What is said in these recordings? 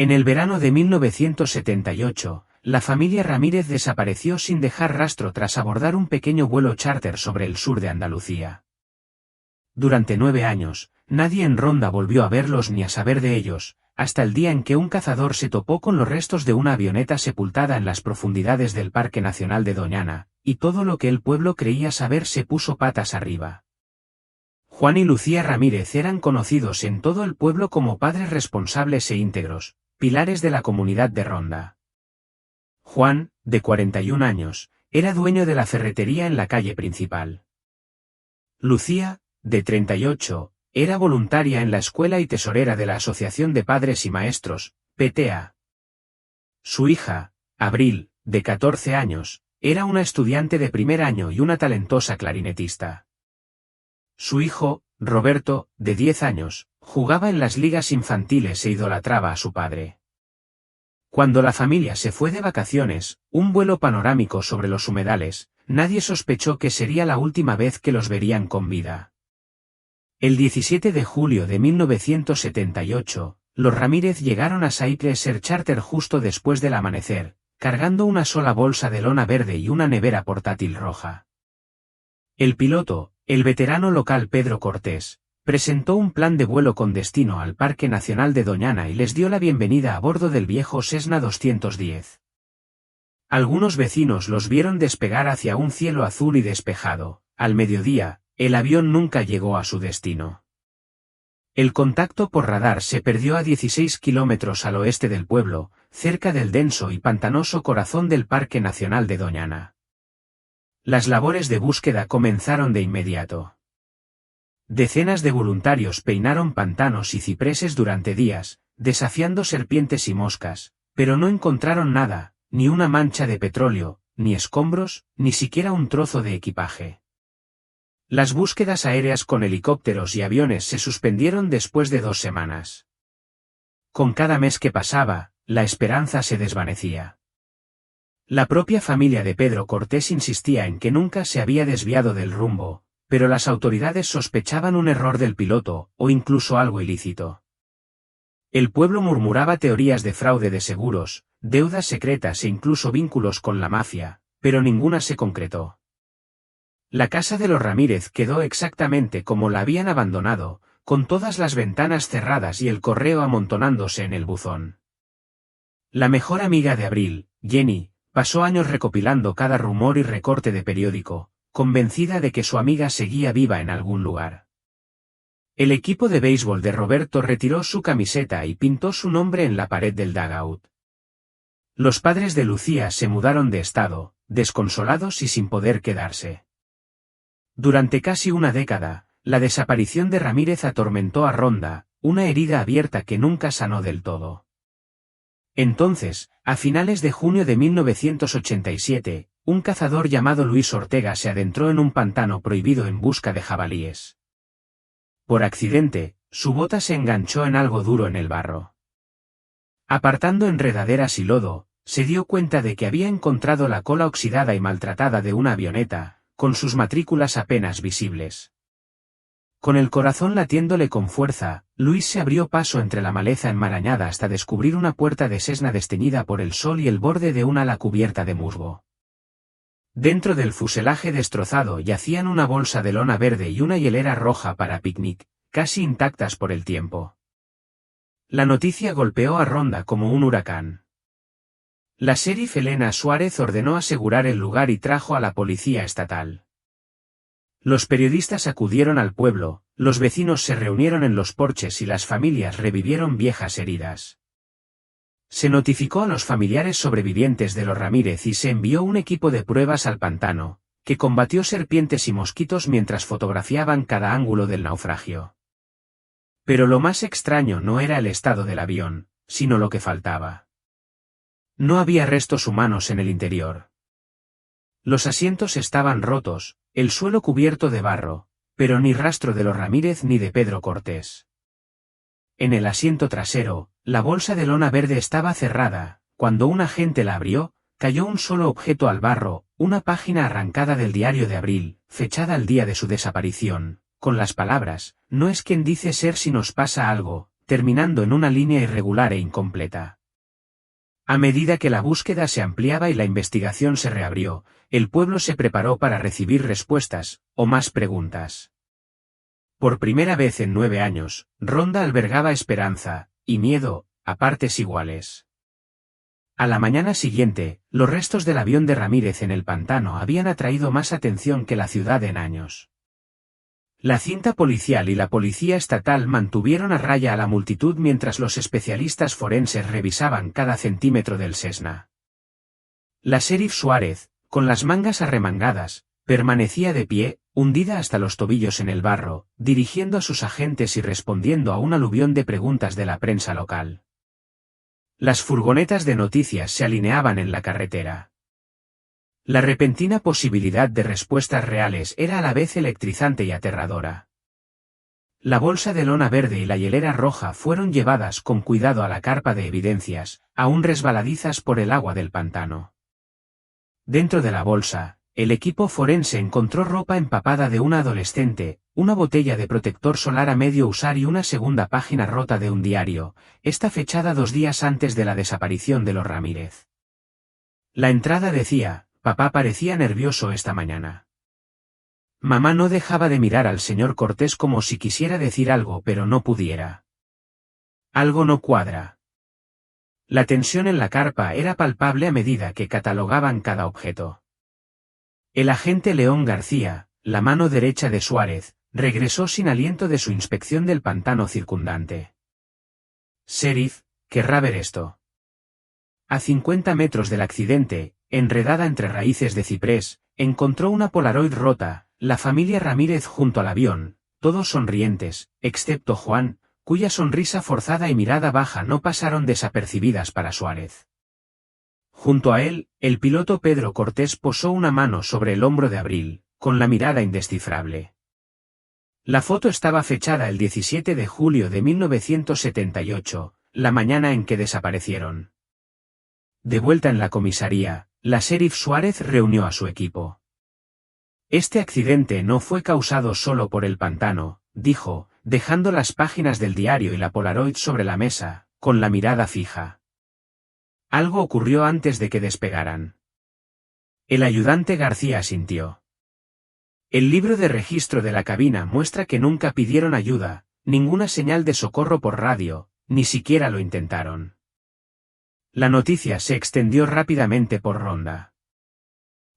En el verano de 1978, la familia Ramírez desapareció sin dejar rastro tras abordar un pequeño vuelo charter sobre el sur de Andalucía. Durante 9 años, nadie en Ronda volvió a verlos ni a saber de ellos, hasta el día en que un cazador se topó con los restos de una avioneta sepultada en las profundidades del Parque Nacional de Doñana, y todo lo que el pueblo creía saber se puso patas arriba. Juan y Lucía Ramírez eran conocidos en todo el pueblo como padres responsables e íntegros, pilares de la comunidad de Ronda. Juan, de 41 años, era dueño de la ferretería en la calle principal. Lucía, de 38, era voluntaria en la escuela y tesorera de la Asociación de Padres y Maestros, PTA. Su hija, Abril, de 14 años, era una estudiante de primer año y una talentosa clarinetista. Su hijo, Roberto, de 10 años, jugaba en las ligas infantiles e idolatraba a su padre. Cuando la familia se fue de vacaciones, un vuelo panorámico sobre los humedales, nadie sospechó que sería la última vez que los verían con vida. El 17 de julio de 1978, los Ramírez llegaron a Saiples Air Charter justo después del amanecer, cargando una sola bolsa de lona verde y una nevera portátil roja. El piloto, el veterano local Pedro Cortés, presentó un plan de vuelo con destino al Parque Nacional de Doñana y les dio la bienvenida a bordo del viejo Cessna 210. Algunos vecinos los vieron despegar hacia un cielo azul y despejado. Al mediodía, el avión nunca llegó a su destino. El contacto por radar se perdió a 16 kilómetros al oeste del pueblo, cerca del denso y pantanoso corazón del Parque Nacional de Doñana. Las labores de búsqueda comenzaron de inmediato. Decenas de voluntarios peinaron pantanos y cipreses durante días, desafiando serpientes y moscas, pero no encontraron nada, ni una mancha de petróleo, ni escombros, ni siquiera un trozo de equipaje. Las búsquedas aéreas con helicópteros y aviones se suspendieron después de 2 semanas. Con cada mes que pasaba, la esperanza se desvanecía. La propia familia de Pedro Cortés insistía en que nunca se había desviado del rumbo, pero las autoridades sospechaban un error del piloto, o incluso algo ilícito. El pueblo murmuraba teorías de fraude de seguros, deudas secretas e incluso vínculos con la mafia, pero ninguna se concretó. La casa de los Ramírez quedó exactamente como la habían abandonado, con todas las ventanas cerradas y el correo amontonándose en el buzón. La mejor amiga de Abril, Jenny, pasó años recopilando cada rumor y recorte de periódico, convencida de que su amiga seguía viva en algún lugar. El equipo de béisbol de Roberto retiró su camiseta y pintó su nombre en la pared del dugout. Los padres de Lucía se mudaron de estado, desconsolados y sin poder quedarse. Durante casi una década, la desaparición de Ramírez atormentó a Ronda, una herida abierta que nunca sanó del todo. Entonces, a finales de junio de 1987, un cazador llamado Luis Ortega se adentró en un pantano prohibido en busca de jabalíes. Por accidente, su bota se enganchó en algo duro en el barro. Apartando enredaderas y lodo, se dio cuenta de que había encontrado la cola oxidada y maltratada de una avioneta, con sus matrículas apenas visibles. Con el corazón latiéndole con fuerza, Luis se abrió paso entre la maleza enmarañada hasta descubrir una puerta de Cessna desteñida por el sol y el borde de un ala cubierta de musgo. Dentro del fuselaje destrozado yacían una bolsa de lona verde y una hielera roja para picnic, casi intactas por el tiempo. La noticia golpeó a Ronda como un huracán. La sheriff Elena Suárez ordenó asegurar el lugar y trajo a la policía estatal. Los periodistas acudieron al pueblo, los vecinos se reunieron en los porches y las familias revivieron viejas heridas. Se notificó a los familiares sobrevivientes de los Ramírez y se envió un equipo de pruebas al pantano, que combatió serpientes y mosquitos mientras fotografiaban cada ángulo del naufragio. Pero lo más extraño no era el estado del avión, sino lo que faltaba. No había restos humanos en el interior. Los asientos estaban rotos, el suelo cubierto de barro, pero ni rastro de los Ramírez ni de Pedro Cortés. En el asiento trasero, la bolsa de lona verde estaba cerrada. Cuando un agente la abrió, cayó un solo objeto al barro, una página arrancada del diario de Abril, fechada al día de su desaparición, con las palabras: "No es quien dice ser si nos pasa algo, terminando en una línea irregular e incompleta. A medida que la búsqueda se ampliaba y la investigación se reabrió, el pueblo se preparó para recibir respuestas, o más preguntas. Por primera vez en 9 años, Ronda albergaba esperanza, y miedo, a partes iguales. A la mañana siguiente, los restos del avión de Ramírez en el pantano habían atraído más atención que la ciudad en años. La cinta policial y la policía estatal mantuvieron a raya a la multitud mientras los especialistas forenses revisaban cada centímetro del Cessna. La sheriff Suárez, con las mangas arremangadas, permanecía de pie, hundida hasta los tobillos en el barro, dirigiendo a sus agentes y respondiendo a un aluvión de preguntas de la prensa local. Las furgonetas de noticias se alineaban en la carretera. La repentina posibilidad de respuestas reales era a la vez electrizante y aterradora. La bolsa de lona verde y la hielera roja fueron llevadas con cuidado a la carpa de evidencias, aún resbaladizas por el agua del pantano. Dentro de la bolsa, el equipo forense encontró ropa empapada de una adolescente, una botella de protector solar a medio usar y una segunda página rota de un diario, esta fechada 2 días antes de la desaparición de los Ramírez. La entrada decía: «Papá parecía nervioso esta mañana». Mamá no dejaba de mirar al señor Cortés como si quisiera decir algo pero no pudiera. Algo no cuadra. La tensión en la carpa era palpable a medida que catalogaban cada objeto. El agente León García, la mano derecha de Suárez, regresó sin aliento de su inspección del pantano circundante. «Sheriff, querrá ver esto». A 50 metros del accidente, enredada entre raíces de ciprés, encontró una Polaroid rota, la familia Ramírez junto al avión, todos sonrientes, excepto Juan, cuya sonrisa forzada y mirada baja no pasaron desapercibidas para Suárez. Junto a él, el piloto Pedro Cortés posó una mano sobre el hombro de Abril, con la mirada indescifrable. La foto estaba fechada el 17 de julio de 1978, la mañana en que desaparecieron. De vuelta en la comisaría, la sheriff Suárez reunió a su equipo. «Este accidente no fue causado solo por el pantano», dijo, dejando las páginas del diario y la Polaroid sobre la mesa, con la mirada fija. «Algo ocurrió antes de que despegaran». El ayudante García asintió. «El libro de registro de la cabina muestra que nunca pidieron ayuda, ninguna señal de socorro por radio, ni siquiera lo intentaron». La noticia se extendió rápidamente por Ronda.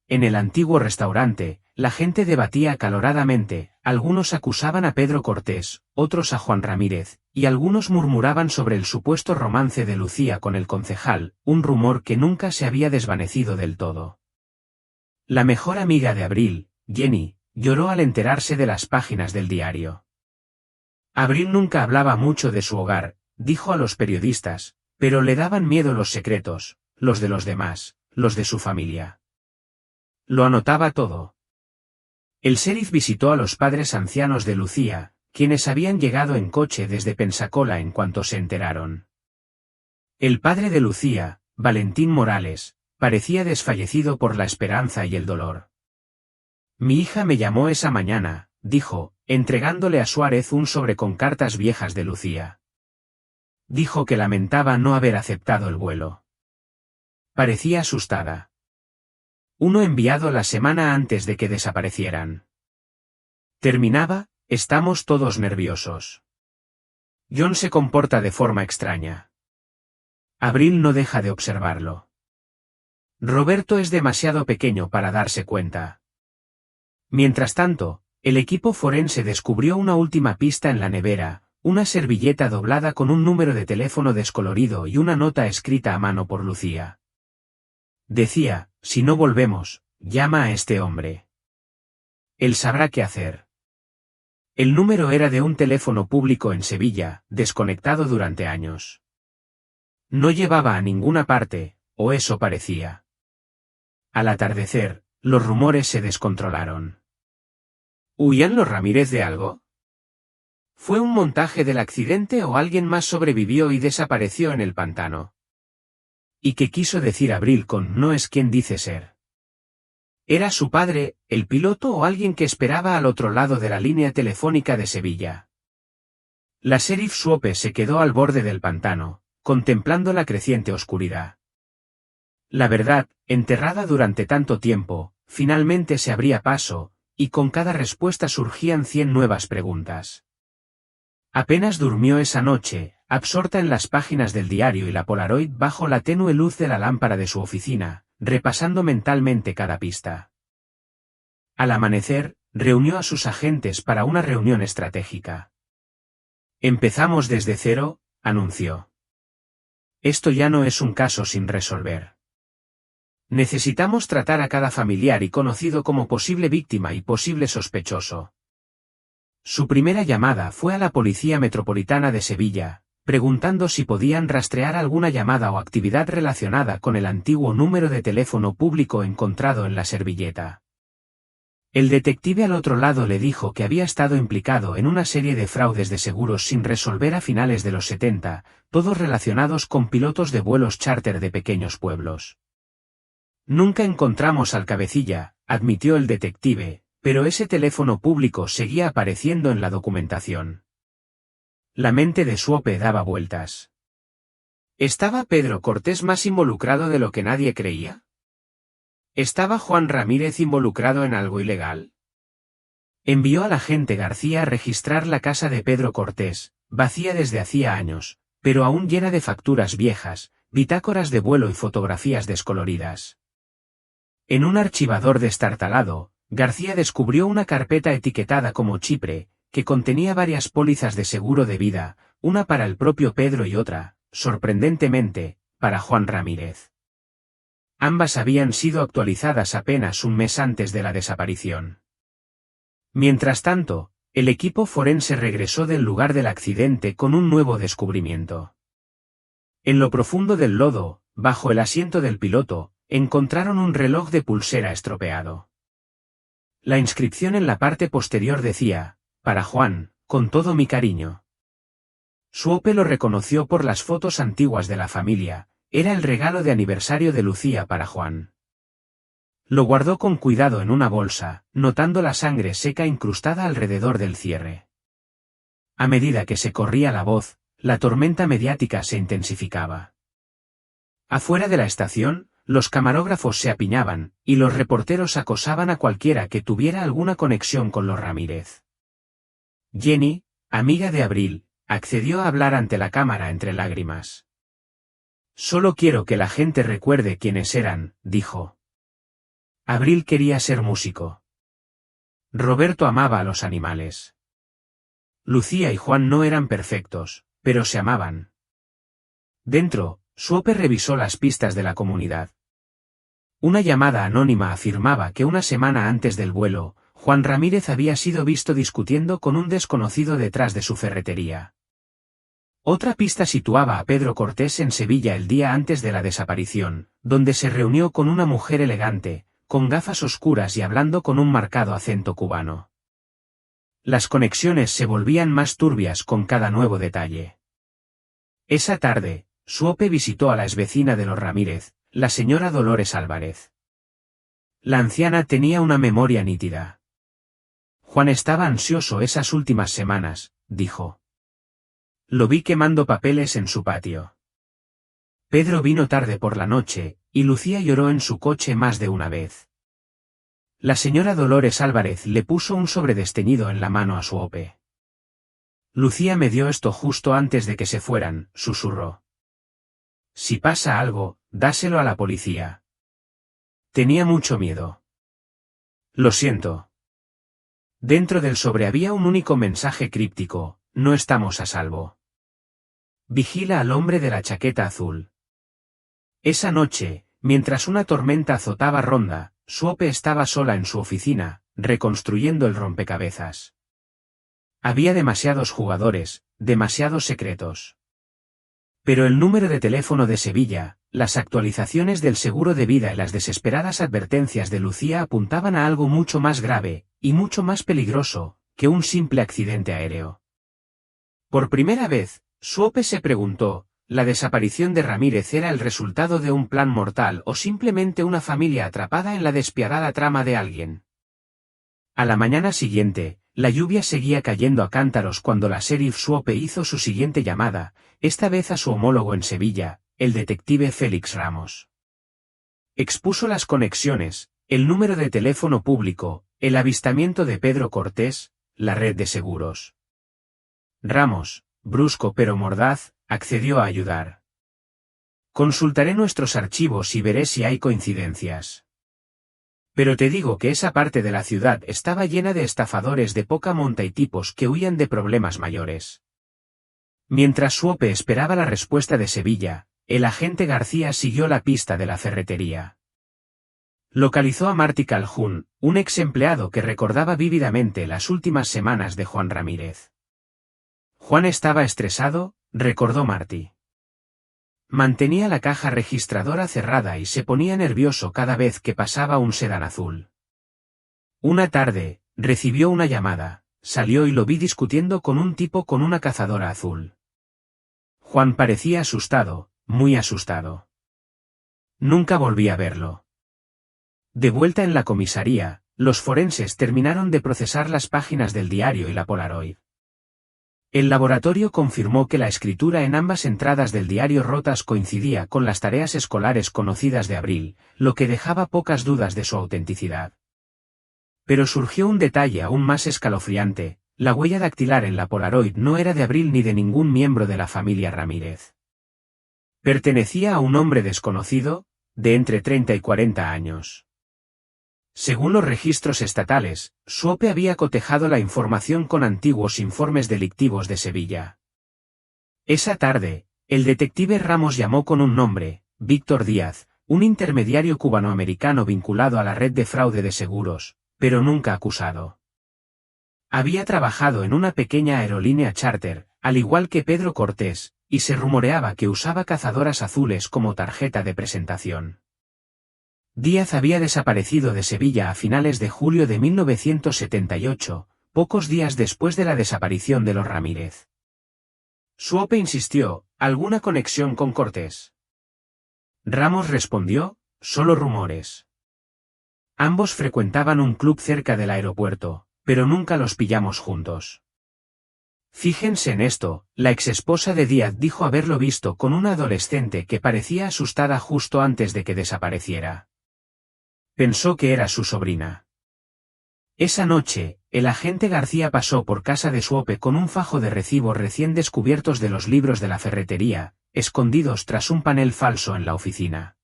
En el antiguo restaurante, la gente debatía acaloradamente, algunos acusaban a Pedro Cortés, otros a Juan Ramírez, y algunos murmuraban sobre el supuesto romance de Lucía con el concejal, un rumor que nunca se había desvanecido del todo. La mejor amiga de Abril, Jenny, lloró al enterarse de las páginas del diario. Abril nunca hablaba mucho de su hogar, dijo a los periodistas, pero le daban miedo los secretos, los de los demás, los de su familia. Lo anotaba todo. El sheriff visitó a los padres ancianos de Lucía, quienes habían llegado en coche desde Pensacola en cuanto se enteraron. El padre de Lucía, Valentín Morales, parecía desfallecido por la esperanza y el dolor. «Mi hija me llamó esa mañana», dijo, entregándole a Suárez un sobre con cartas viejas de Lucía. Dijo que lamentaba no haber aceptado el vuelo. Parecía asustada. Uno enviado la semana antes de que desaparecieran. Terminaba: «Estamos todos nerviosos. John se comporta de forma extraña». Abril no deja de observarlo. «Roberto es demasiado pequeño para darse cuenta». Mientras tanto, el equipo forense descubrió una última pista en la nevera, una servilleta doblada con un número de teléfono descolorido y una nota escrita a mano por Lucía. Decía: «Si no volvemos, llama a este hombre. Él sabrá qué hacer». El número era de un teléfono público en Sevilla, desconectado durante años. No llevaba a ninguna parte, o eso parecía. Al atardecer, los rumores se descontrolaron. ¿Huían los Ramírez de algo? ¿Fue un montaje del accidente o alguien más sobrevivió y desapareció en el pantano? ¿Y qué quiso decir Abril con «no es quien dice ser»? ¿Era su padre, el piloto o alguien que esperaba al otro lado de la línea telefónica de Sevilla? La sheriff Swope se quedó al borde del pantano, contemplando la creciente oscuridad. La verdad, enterrada durante tanto tiempo, finalmente se abría paso, y con cada respuesta surgían 100 nuevas preguntas. Apenas durmió esa noche, absorta en las páginas del diario y la Polaroid bajo la tenue luz de la lámpara de su oficina, repasando mentalmente cada pista. Al amanecer, reunió a sus agentes para una reunión estratégica. Empezamos desde cero, anunció. Esto ya no es un caso sin resolver. Necesitamos tratar a cada familiar y conocido como posible víctima y posible sospechoso. Su primera llamada fue a la Policía Metropolitana de Sevilla, preguntando si podían rastrear alguna llamada o actividad relacionada con el antiguo número de teléfono público encontrado en la servilleta. El detective al otro lado le dijo que había estado implicado en una serie de fraudes de seguros sin resolver a finales de los 70, todos relacionados con pilotos de vuelos charter de pequeños pueblos. Nunca encontramos al cabecilla, admitió el detective, pero ese teléfono público seguía apareciendo en la documentación. La mente de Swope daba vueltas. ¿Estaba Pedro Cortés más involucrado de lo que nadie creía? ¿Estaba Juan Ramírez involucrado en algo ilegal? Envió al agente García a registrar la casa de Pedro Cortés, vacía desde hacía años, pero aún llena de facturas viejas, bitácoras de vuelo y fotografías descoloridas. En un archivador destartalado, García descubrió una carpeta etiquetada como Chipre, que contenía varias pólizas de seguro de vida, una para el propio Pedro y otra, sorprendentemente, para Juan Ramírez. Ambas habían sido actualizadas apenas un mes antes de la desaparición. Mientras tanto, el equipo forense regresó del lugar del accidente con un nuevo descubrimiento. En lo profundo del lodo, bajo el asiento del piloto, encontraron un reloj de pulsera estropeado. La inscripción en la parte posterior decía, para Juan, con todo mi cariño. Swope lo reconoció por las fotos antiguas de la familia, era el regalo de aniversario de Lucía para Juan. Lo guardó con cuidado en una bolsa, notando la sangre seca incrustada alrededor del cierre. A medida que se corría la voz, la tormenta mediática se intensificaba. Afuera de la estación, los camarógrafos se apiñaban, y los reporteros acosaban a cualquiera que tuviera alguna conexión con los Ramírez. Jenny, amiga de Abril, accedió a hablar ante la cámara entre lágrimas. Solo quiero que la gente recuerde quiénes eran, dijo. Abril quería ser músico. Roberto amaba a los animales. Lucía y Juan no eran perfectos, pero se amaban. Dentro, Swope revisó las pistas de la comunidad. Una llamada anónima afirmaba que una semana antes del vuelo, Juan Ramírez había sido visto discutiendo con un desconocido detrás de su ferretería. Otra pista situaba a Pedro Cortés en Sevilla el día antes de la desaparición, donde se reunió con una mujer elegante, con gafas oscuras y hablando con un marcado acento cubano. Las conexiones se volvían más turbias con cada nuevo detalle. Esa tarde, Swope visitó a la exvecina de los Ramírez, la señora Dolores Álvarez. La anciana tenía una memoria nítida. Juan estaba ansioso esas últimas semanas, dijo. Lo vi quemando papeles en su patio. Pedro vino tarde por la noche, y Lucía lloró en su coche más de una vez. La señora Dolores Álvarez le puso un sobre desteñido en la mano a Swope. Lucía me dio esto justo antes de que se fueran, susurró. Si pasa algo, dáselo a la policía. Tenía mucho miedo. Lo siento. Dentro del sobre había un único mensaje críptico, no estamos a salvo. Vigila al hombre de la chaqueta azul. Esa noche, mientras una tormenta azotaba Ronda, Swope estaba sola en su oficina, reconstruyendo el rompecabezas. Había demasiados jugadores, demasiados secretos. Pero el número de teléfono de Sevilla, las actualizaciones del seguro de vida y las desesperadas advertencias de Lucía apuntaban a algo mucho más grave, y mucho más peligroso, que un simple accidente aéreo. Por primera vez, Swope se preguntó, ¿la desaparición de Ramírez era el resultado de un plan mortal o simplemente una familia atrapada en la despiadada trama de alguien? A la mañana siguiente, la lluvia seguía cayendo a cántaros cuando la sheriff Swope hizo su siguiente llamada, esta vez a su homólogo en Sevilla, el detective Félix Ramos. Expuso las conexiones, el número de teléfono público, el avistamiento de Pedro Cortés, la red de seguros. Ramos, brusco pero mordaz, accedió a ayudar. Consultaré nuestros archivos y veré si hay coincidencias. Pero te digo que esa parte de la ciudad estaba llena de estafadores de poca monta y tipos que huían de problemas mayores. Mientras Swope esperaba la respuesta de Sevilla, el agente García siguió la pista de la ferretería. Localizó a Martí Calhoun, un ex empleado que recordaba vívidamente las últimas semanas de Juan Ramírez. Juan estaba estresado, recordó Martí. Mantenía la caja registradora cerrada y se ponía nervioso cada vez que pasaba un sedán azul. Una tarde, recibió una llamada, salió y lo vi discutiendo con un tipo con una cazadora azul. Juan parecía asustado, muy asustado. Nunca volví a verlo. De vuelta en la comisaría, los forenses terminaron de procesar las páginas del diario y la Polaroid. El laboratorio confirmó que la escritura en ambas entradas del diario rotas coincidía con las tareas escolares conocidas de Abril, lo que dejaba pocas dudas de su autenticidad. Pero surgió un detalle aún más escalofriante: la huella dactilar en la Polaroid no era de Abril ni de ningún miembro de la familia Ramírez. Pertenecía a un hombre desconocido, de entre 30 y 40 años. Según los registros estatales, Swope había cotejado la información con antiguos informes delictivos de Sevilla. Esa tarde, el detective Ramos llamó con un nombre, Víctor Díaz, un intermediario cubanoamericano vinculado a la red de fraude de seguros, pero nunca acusado. Había trabajado en una pequeña aerolínea charter, al igual que Pedro Cortés, y se rumoreaba que usaba cazadoras azules como tarjeta de presentación. Díaz había desaparecido de Sevilla a finales de julio de 1978, pocos días después de la desaparición de los Ramírez. Swope insistió: ¿alguna conexión con Cortés? Ramos respondió: solo rumores. Ambos frecuentaban un club cerca del aeropuerto, pero nunca los pillamos juntos. Fíjense en esto, la exesposa de Díaz dijo haberlo visto con una adolescente que parecía asustada justo antes de que desapareciera. Pensó que era su sobrina. Esa noche, el agente García pasó por casa de Swope con un fajo de recibos recién descubiertos de los libros de la ferretería, escondidos tras un panel falso en la oficina.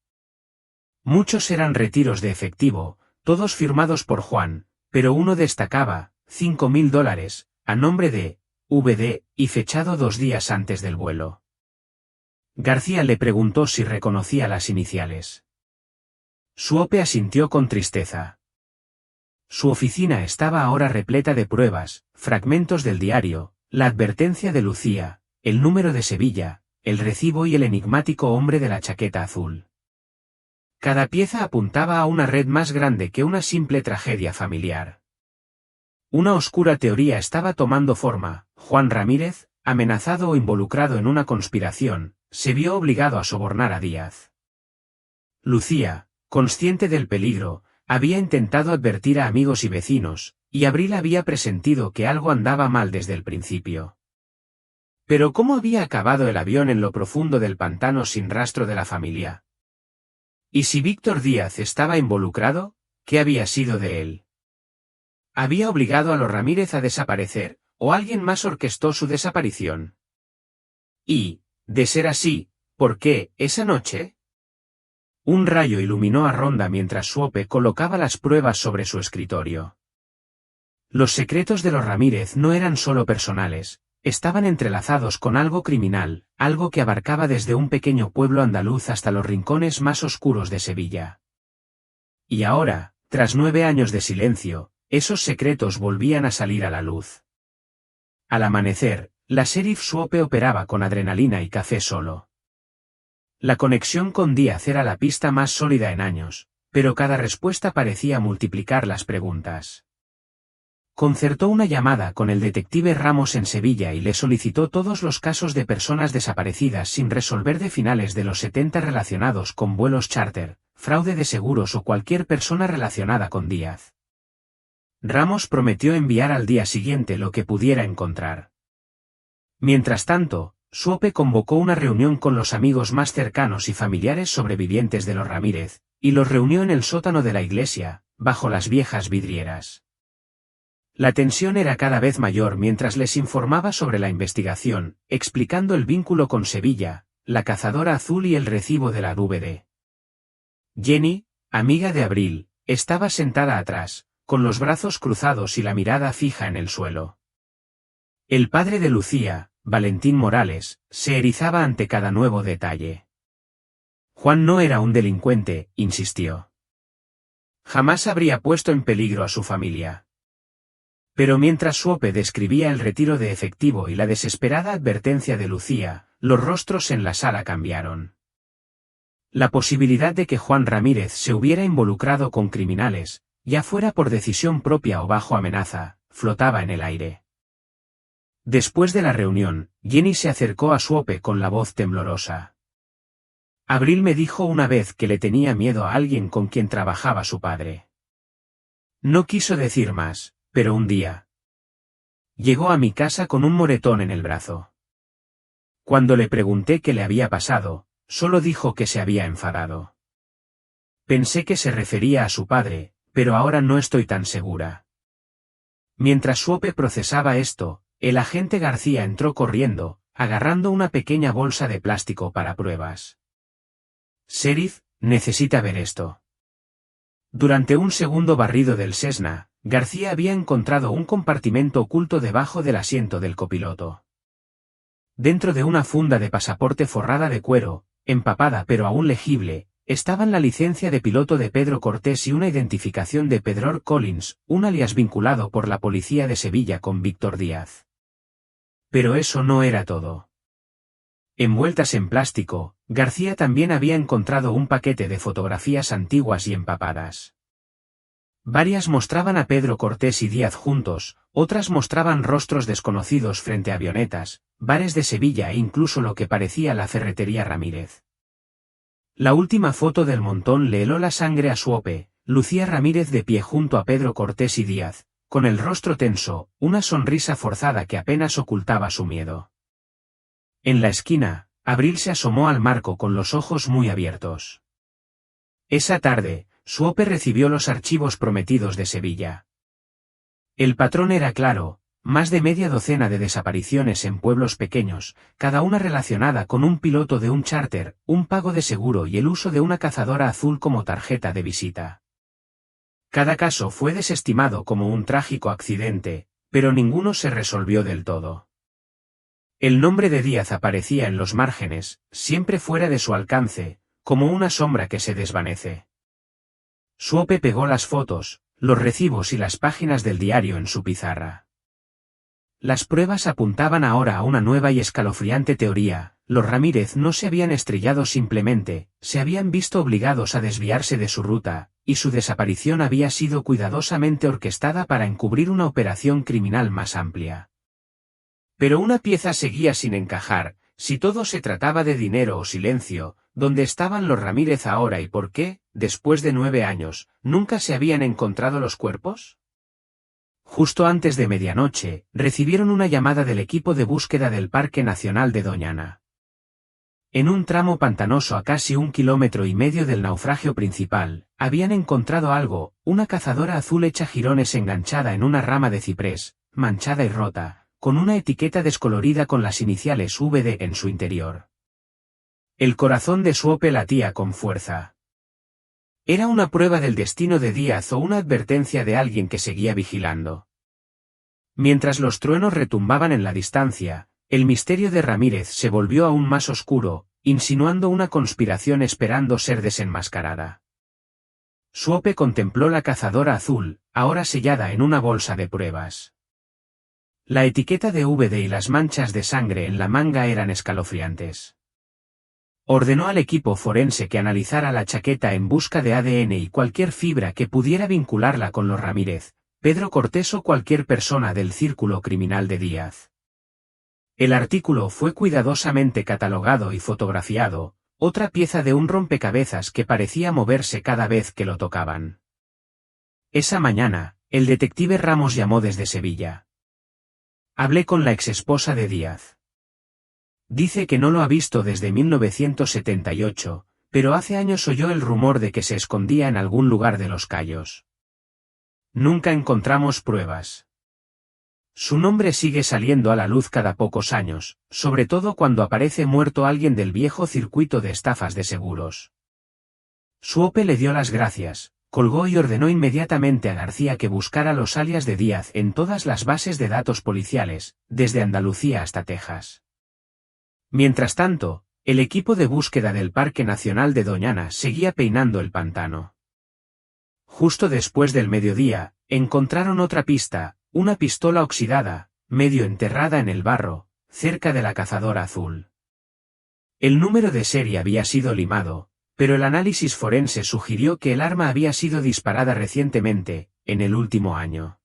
Muchos eran retiros de efectivo, todos firmados por Juan, pero uno destacaba: $5.000, a nombre de VD, y fechado 2 días antes del vuelo. García le preguntó si reconocía las iniciales. Swope asintió con tristeza. Su oficina estaba ahora repleta de pruebas, fragmentos del diario, la advertencia de Lucía, el número de Sevilla, el recibo y el enigmático hombre de la chaqueta azul. Cada pieza apuntaba a una red más grande que una simple tragedia familiar. Una oscura teoría estaba tomando forma: Juan Ramírez, amenazado o involucrado en una conspiración, se vio obligado a sobornar a Díaz. Lucía, consciente del peligro, había intentado advertir a amigos y vecinos, y Abril había presentido que algo andaba mal desde el principio. Pero ¿cómo había acabado el avión en lo profundo del pantano sin rastro de la familia? ¿Y si Víctor Díaz estaba involucrado, qué había sido de él? ¿Había obligado a los Ramírez a desaparecer, o alguien más orquestó su desaparición? Y, de ser así, ¿por qué, esa noche? Un rayo iluminó a Ronda mientras Swope colocaba las pruebas sobre su escritorio. Los secretos de los Ramírez no eran solo personales, estaban entrelazados con algo criminal, algo que abarcaba desde un pequeño pueblo andaluz hasta los rincones más oscuros de Sevilla. Y ahora, tras 9 años de silencio, esos secretos volvían a salir a la luz. Al amanecer, la sheriff Swope operaba con adrenalina y café solo. La conexión con Díaz era la pista más sólida en años, pero cada respuesta parecía multiplicar las preguntas. Concertó una llamada con el detective Ramos en Sevilla y le solicitó todos los casos de personas desaparecidas sin resolver de finales de los 70 relacionados con vuelos charter, fraude de seguros o cualquier persona relacionada con Díaz. Ramos prometió enviar al día siguiente lo que pudiera encontrar. Mientras tanto, Suope convocó una reunión con los amigos más cercanos y familiares sobrevivientes de los Ramírez, y los reunió en el sótano de la iglesia, bajo las viejas vidrieras. La tensión era cada vez mayor mientras les informaba sobre la investigación, explicando el vínculo con Sevilla, la cazadora azul y el recibo de la DVD. Jenny, amiga de Abril, estaba sentada atrás, con los brazos cruzados y la mirada fija en el suelo. El padre de Lucía, Valentín Morales, se erizaba ante cada nuevo detalle. Juan no era un delincuente, insistió. Jamás habría puesto en peligro a su familia. Pero mientras Suope describía el retiro de efectivo y la desesperada advertencia de Lucía, los rostros en la sala cambiaron. La posibilidad de que Juan Ramírez se hubiera involucrado con criminales, ya fuera por decisión propia o bajo amenaza, flotaba en el aire. Después de la reunión, Jenny se acercó a Suope con la voz temblorosa. Abril me dijo una vez que le tenía miedo a alguien con quien trabajaba su padre. No quiso decir más, pero un día llegó a mi casa con un moretón en el brazo. Cuando le pregunté qué le había pasado, solo dijo que se había enfadado. Pensé que se refería a su padre, pero ahora no estoy tan segura. Mientras Suope procesaba esto, el agente García entró corriendo, agarrando una pequeña bolsa de plástico para pruebas. Sheriff, necesita ver esto. Durante un segundo barrido del Cessna, García había encontrado un compartimento oculto debajo del asiento del copiloto. Dentro de una funda de pasaporte forrada de cuero, empapada pero aún legible, estaban la licencia de piloto de Pedro Cortés y una identificación de Pedro Collins, un alias vinculado por la policía de Sevilla con Víctor Díaz. Pero eso no era todo. Envueltas en plástico, García también había encontrado un paquete de fotografías antiguas y empapadas. Varias mostraban a Pedro Cortés y Díaz juntos, otras mostraban rostros desconocidos frente a avionetas, bares de Sevilla e incluso lo que parecía la ferretería Ramírez. La última foto del montón le heló la sangre a Suope. Lucía Ramírez de pie junto a Pedro Cortés y Díaz, con el rostro tenso, una sonrisa forzada que apenas ocultaba su miedo. En la esquina, Abril se asomó al marco con los ojos muy abiertos. Esa tarde, Suope recibió los archivos prometidos de Sevilla. El patrón era claro, más de media docena de desapariciones en pueblos pequeños, cada una relacionada con un piloto de un charter, un pago de seguro y el uso de una cazadora azul como tarjeta de visita. Cada caso fue desestimado como un trágico accidente, pero ninguno se resolvió del todo. El nombre de Díaz aparecía en los márgenes, siempre fuera de su alcance, como una sombra que se desvanece. Suope pegó las fotos, los recibos y las páginas del diario en su pizarra. Las pruebas apuntaban ahora a una nueva y escalofriante teoría: los Ramírez no se habían estrellado simplemente, se habían visto obligados a desviarse de su ruta, y su desaparición había sido cuidadosamente orquestada para encubrir una operación criminal más amplia. Pero una pieza seguía sin encajar: si todo se trataba de dinero o silencio, ¿dónde estaban los Ramírez ahora y por qué, después de 9 años, nunca se habían encontrado los cuerpos? Justo antes de medianoche, recibieron una llamada del equipo de búsqueda del Parque Nacional de Doñana. En un tramo pantanoso a casi 1,5 kilómetros del naufragio principal, habían encontrado algo: una cazadora azul hecha jirones enganchada en una rama de ciprés, manchada y rota, con una etiqueta descolorida con las iniciales VD en su interior. El corazón de Suope latía con fuerza. ¿Era una prueba del destino de Díaz o una advertencia de alguien que seguía vigilando? Mientras los truenos retumbaban en la distancia, el misterio de Ramírez se volvió aún más oscuro, insinuando una conspiración esperando ser desenmascarada. Suope contempló la cazadora azul, ahora sellada en una bolsa de pruebas. La etiqueta de VD y las manchas de sangre en la manga eran escalofriantes. Ordenó al equipo forense que analizara la chaqueta en busca de ADN y cualquier fibra que pudiera vincularla con los Ramírez, Pedro Cortés o cualquier persona del círculo criminal de Díaz. El artículo fue cuidadosamente catalogado y fotografiado, otra pieza de un rompecabezas que parecía moverse cada vez que lo tocaban. Esa mañana, El detective Ramos llamó desde Sevilla. Hablé con la exesposa de Díaz. Dice que no lo ha visto desde 1978, pero hace años oyó el rumor de que se escondía en algún lugar de Los Cayos. Nunca encontramos pruebas. Su nombre sigue saliendo a la luz cada pocos años, sobre todo cuando aparece muerto alguien del viejo circuito de estafas de seguros. Suope le dio las gracias, colgó y ordenó inmediatamente a García que buscara los alias de Díaz en todas las bases de datos policiales, desde Andalucía hasta Texas. Mientras tanto, el equipo de búsqueda del Parque Nacional de Doñana seguía peinando el pantano. Justo después del mediodía, encontraron otra pista, una pistola oxidada, medio enterrada en el barro, cerca de la Cazadora Azul. El número de serie había sido limado, pero el análisis forense sugirió que el arma había sido disparada recientemente, en el último año.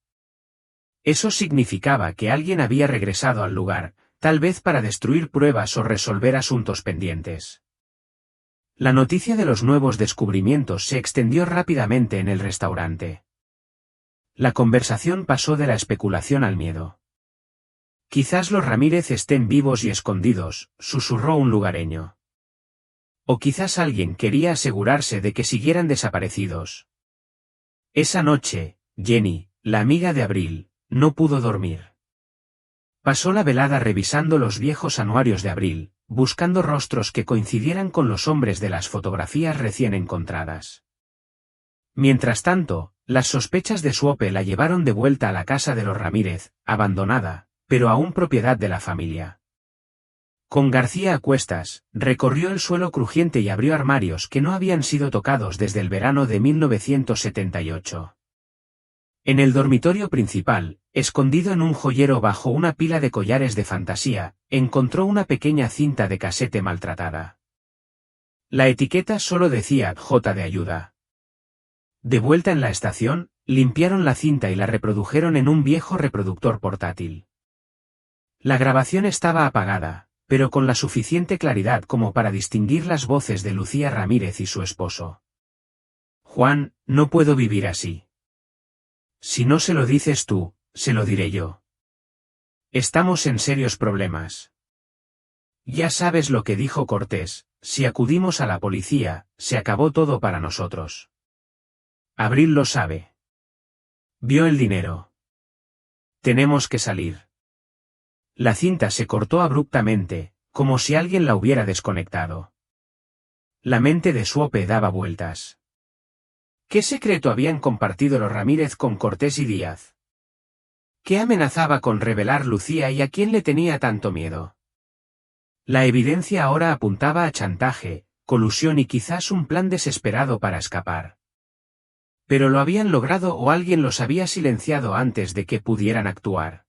Eso significaba que alguien había regresado al lugar, tal vez para destruir pruebas o resolver asuntos pendientes. La noticia de los nuevos descubrimientos se extendió rápidamente en el restaurante. La conversación pasó de la especulación al miedo. Quizás los Ramírez estén vivos y escondidos, susurró un lugareño. O quizás alguien quería asegurarse de que siguieran desaparecidos. Esa noche, Jenny, la amiga de Abril, no pudo dormir. Pasó la velada revisando los viejos anuarios de Abril, buscando rostros que coincidieran con los hombres de las fotografías recién encontradas. Mientras tanto, las sospechas de Suope la llevaron de vuelta a la casa de los Ramírez, abandonada, pero aún propiedad de la familia. Con García a cuestas, recorrió el suelo crujiente y abrió armarios que no habían sido tocados desde el verano de 1978. En el dormitorio principal, escondido en un joyero bajo una pila de collares de fantasía, encontró una pequeña cinta de casete maltratada. La etiqueta solo decía J de ayuda. De vuelta en la estación, limpiaron la cinta y la reprodujeron en un viejo reproductor portátil. La grabación estaba apagada, pero con la suficiente claridad como para distinguir las voces de Lucía Ramírez y su esposo. Juan, no puedo vivir así. Si no se lo dices tú, se lo diré yo. Estamos en serios problemas. Ya sabes lo que dijo Cortés, si acudimos a la policía, se acabó todo para nosotros. Abril lo sabe. Vio el dinero. Tenemos que salir. La cinta se cortó abruptamente, como si alguien la hubiera desconectado. La mente de Suope daba vueltas. ¿Qué secreto habían compartido los Ramírez con Cortés y Díaz? ¿Qué amenazaba con revelar Lucía y a quién le tenía tanto miedo? La evidencia ahora apuntaba a chantaje, colusión y quizás un plan desesperado para escapar. Pero lo habían logrado o alguien los había silenciado antes de que pudieran actuar.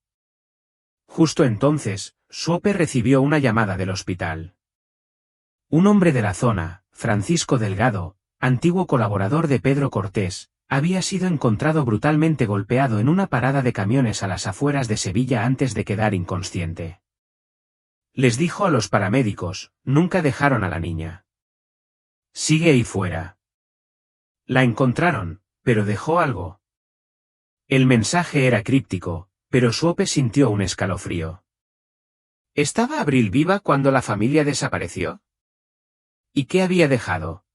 Justo entonces, Suope recibió una llamada del hospital. Un hombre de la zona, Francisco Delgado, antiguo colaborador de Pedro Cortés, había sido encontrado brutalmente golpeado en una parada de camiones a las afueras de Sevilla antes de quedar inconsciente. Les dijo a los paramédicos, nunca dejaron a la niña. Sigue ahí fuera. La encontraron, pero dejó algo. El mensaje era críptico, pero Suope sintió un escalofrío. ¿Estaba Abril viva cuando la familia desapareció? ¿Y qué había dejado?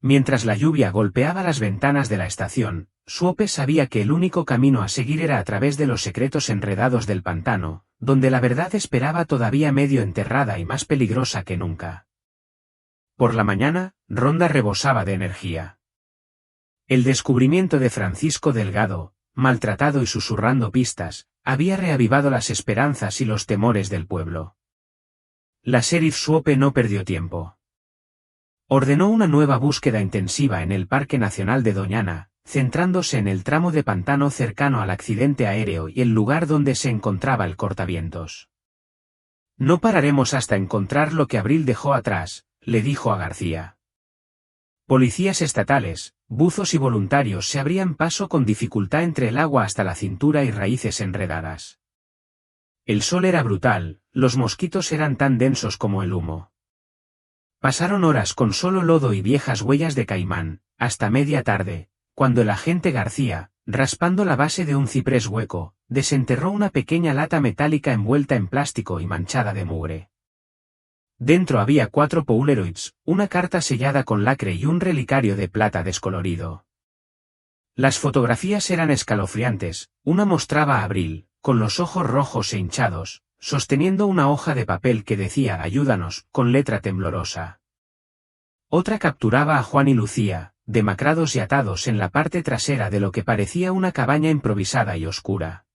Mientras la lluvia golpeaba las ventanas de la estación, Suope sabía que el único camino a seguir era a través de los secretos enredados del pantano, donde la verdad esperaba todavía medio enterrada y más peligrosa que nunca. Por la mañana, Ronda rebosaba de energía. El descubrimiento de Francisco Delgado, maltratado y susurrando pistas, había reavivado las esperanzas y los temores del pueblo. La sheriff Suope no perdió tiempo. Ordenó una nueva búsqueda intensiva en el Parque Nacional de Doñana, centrándose en el tramo de pantano cercano al accidente aéreo y el lugar donde se encontraba el cortavientos. No pararemos hasta encontrar lo que Abril dejó atrás, le dijo a García. Policías estatales, buzos y voluntarios se abrían paso con dificultad entre el agua hasta la cintura y raíces enredadas. El sol era brutal, los mosquitos eran tan densos como el humo. Pasaron horas con solo lodo y viejas huellas de caimán, hasta media tarde, cuando el agente García, Raspando la base de un ciprés hueco, desenterró una pequeña lata metálica envuelta en plástico y manchada de mugre. Dentro había 4 Polaroids, una carta sellada con lacre y un relicario de plata descolorido. Las fotografías eran escalofriantes. Una mostraba a Abril, con los ojos rojos e hinchados, sosteniendo una hoja de papel que decía «Ayúdanos», con letra temblorosa. Otra capturaba a Juan y Lucía, demacrados y atados en la parte trasera de lo que parecía una cabaña improvisada y oscura.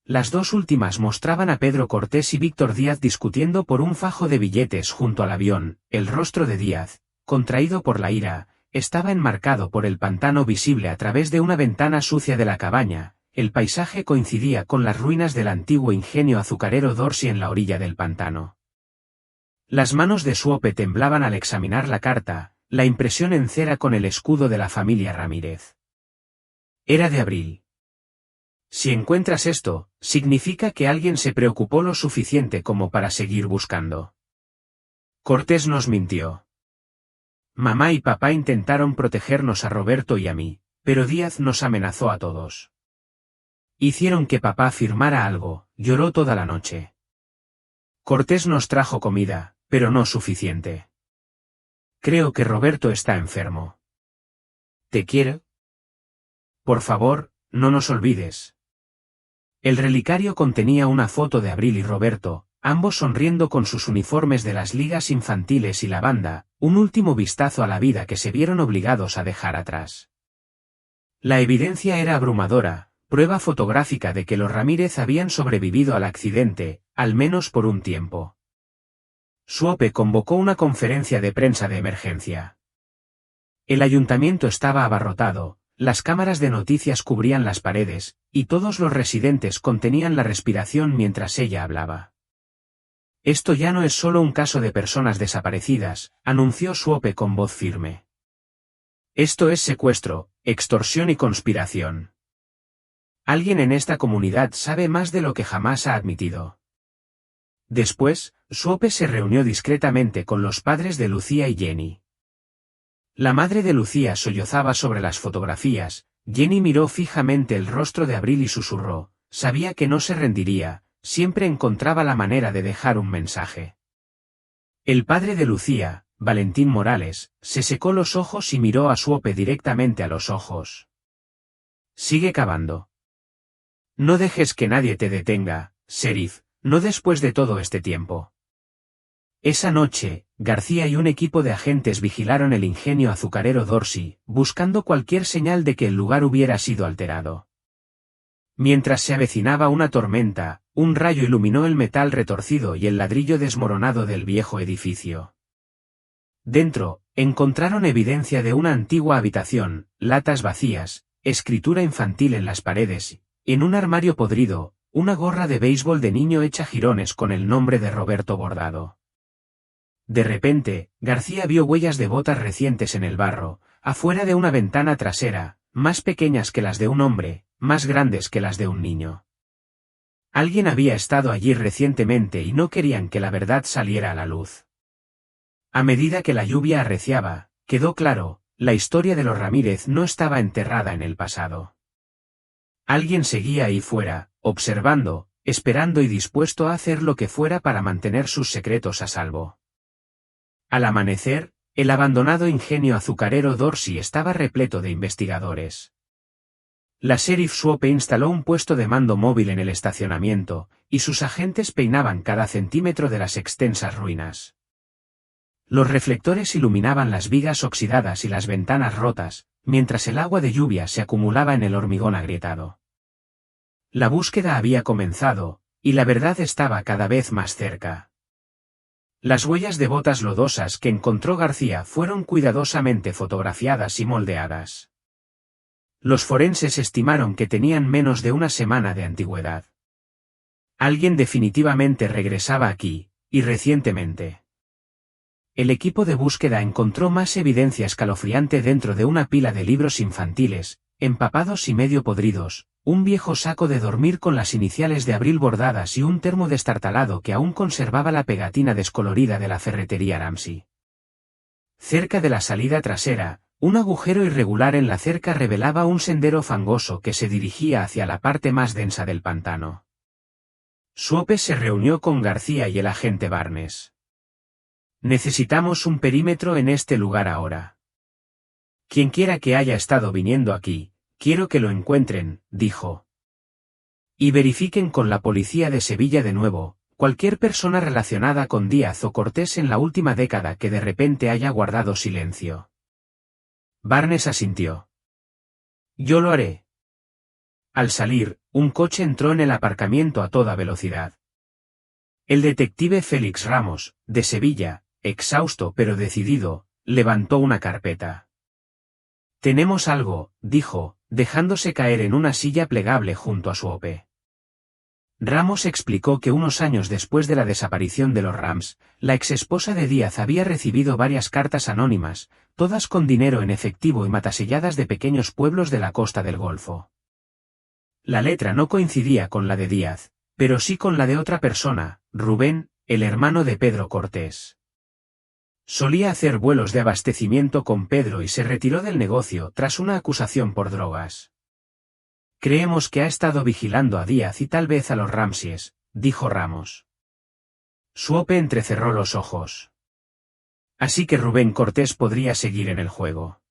Las 2 últimas mostraban a Pedro Cortés y Víctor Díaz discutiendo por un fajo de billetes junto al avión. El rostro de Díaz, contraído por la ira, estaba enmarcado por el pantano visible a través de una ventana sucia de la cabaña. El paisaje coincidía con las ruinas del antiguo ingenio azucarero Dorsey en la orilla del pantano. Las manos de Suope temblaban al examinar la carta, la impresión en cera con el escudo de la familia Ramírez. Era de Abril. Si encuentras esto, significa que alguien se preocupó lo suficiente como para seguir buscando. Cortés nos mintió. Mamá y papá intentaron protegernos a Roberto y a mí, pero Díaz nos amenazó a todos. Hicieron que papá firmara algo, lloró toda la noche. Cortés nos trajo comida, pero no suficiente. Creo que Roberto está enfermo. ¿Te quiero? Por favor, no nos olvides. El relicario contenía una foto de Abril y Roberto, ambos sonriendo con sus uniformes de las ligas infantiles y la banda, un último vistazo a la vida que se vieron obligados a dejar atrás. La evidencia era abrumadora, prueba fotográfica de que los Ramírez habían sobrevivido al accidente, al menos por un tiempo. Suope convocó una conferencia de prensa de emergencia. El ayuntamiento estaba abarrotado, las cámaras de noticias cubrían las paredes, y todos los residentes contenían la respiración mientras ella hablaba. Esto ya no es solo un caso de personas desaparecidas, anunció Suope con voz firme. Esto es secuestro, extorsión y conspiración. Alguien en esta comunidad sabe más de lo que jamás ha admitido. Después, Suope se reunió discretamente con los padres de Lucía y Jenny. La madre de Lucía sollozaba sobre las fotografías. Jenny miró fijamente el rostro de Abril y susurró, sabía que no se rendiría, siempre encontraba la manera de dejar un mensaje. El padre de Lucía, Valentín Morales, se secó los ojos y miró a Suope directamente a los ojos. Sigue cavando. No dejes que nadie te detenga, Sheriff, no después de todo este tiempo. Esa noche, García y un equipo de agentes vigilaron el ingenio azucarero Dorsey, buscando cualquier señal de que el lugar hubiera sido alterado. Mientras se avecinaba una tormenta, un rayo iluminó el metal retorcido y el ladrillo desmoronado del viejo edificio. Dentro, encontraron evidencia de una antigua habitación, latas vacías, escritura infantil en las paredes, en un armario podrido, una gorra de béisbol de niño hecha jirones con el nombre de Roberto bordado. De repente, García vio huellas de botas recientes en el barro, afuera de una ventana trasera, más pequeñas que las de un hombre, más grandes que las de un niño. Alguien había estado allí recientemente y no querían que la verdad saliera a la luz. A medida que la lluvia arreciaba, quedó claro, la historia de los Ramírez no estaba enterrada en el pasado. Alguien seguía ahí fuera, observando, esperando y dispuesto a hacer lo que fuera para mantener sus secretos a salvo. Al amanecer, el abandonado ingenio azucarero Dorsey estaba repleto de investigadores. La sheriff Suope instaló un puesto de mando móvil en el estacionamiento, y sus agentes peinaban cada centímetro de las extensas ruinas. Los reflectores iluminaban las vigas oxidadas y las ventanas rotas, mientras el agua de lluvia se acumulaba en el hormigón agrietado. La búsqueda había comenzado, y la verdad estaba cada vez más cerca. Las huellas de botas lodosas que encontró García fueron cuidadosamente fotografiadas y moldeadas. Los forenses estimaron que tenían menos de una semana de antigüedad. Alguien definitivamente regresaba aquí, y recientemente. El equipo de búsqueda encontró más evidencia escalofriante dentro de una pila de libros infantiles, empapados y medio podridos, un viejo saco de dormir con las iniciales de Abril bordadas y un termo destartalado que aún conservaba la pegatina descolorida de la ferretería Ramsey. Cerca de la salida trasera, Un agujero irregular en la cerca revelaba un sendero fangoso que se dirigía hacia la parte más densa del pantano. Swope se reunió con García y el agente Barnes. Necesitamos un perímetro en este lugar ahora. Quienquiera que haya estado viniendo aquí, quiero que lo encuentren, dijo. Y verifiquen con la policía de Sevilla de nuevo, cualquier persona relacionada con Díaz o Cortés en la última década que de repente haya guardado silencio. Barnes asintió. Yo lo haré. Al salir, un coche entró en el aparcamiento a toda velocidad. El detective Félix Ramos, de Sevilla, exhausto pero decidido, levantó una carpeta. Tenemos algo, dijo, dejándose caer en una silla plegable junto a Swope. Ramos explicó que unos años después de la desaparición de los Rams, la exesposa de Díaz había recibido varias cartas anónimas, todas con dinero en efectivo y mataselladas de pequeños pueblos de la costa del Golfo. La letra no coincidía con la de Díaz, pero sí con la de otra persona, Rubén, el hermano de Pedro Cortés. Solía hacer vuelos de abastecimiento con Pedro y se retiró del negocio tras una acusación por drogas. Creemos que ha estado vigilando a Díaz y tal vez a los Ramsies, dijo Ramos. Swope entrecerró los ojos. Así que Rubén Cortés podría seguir en el juego.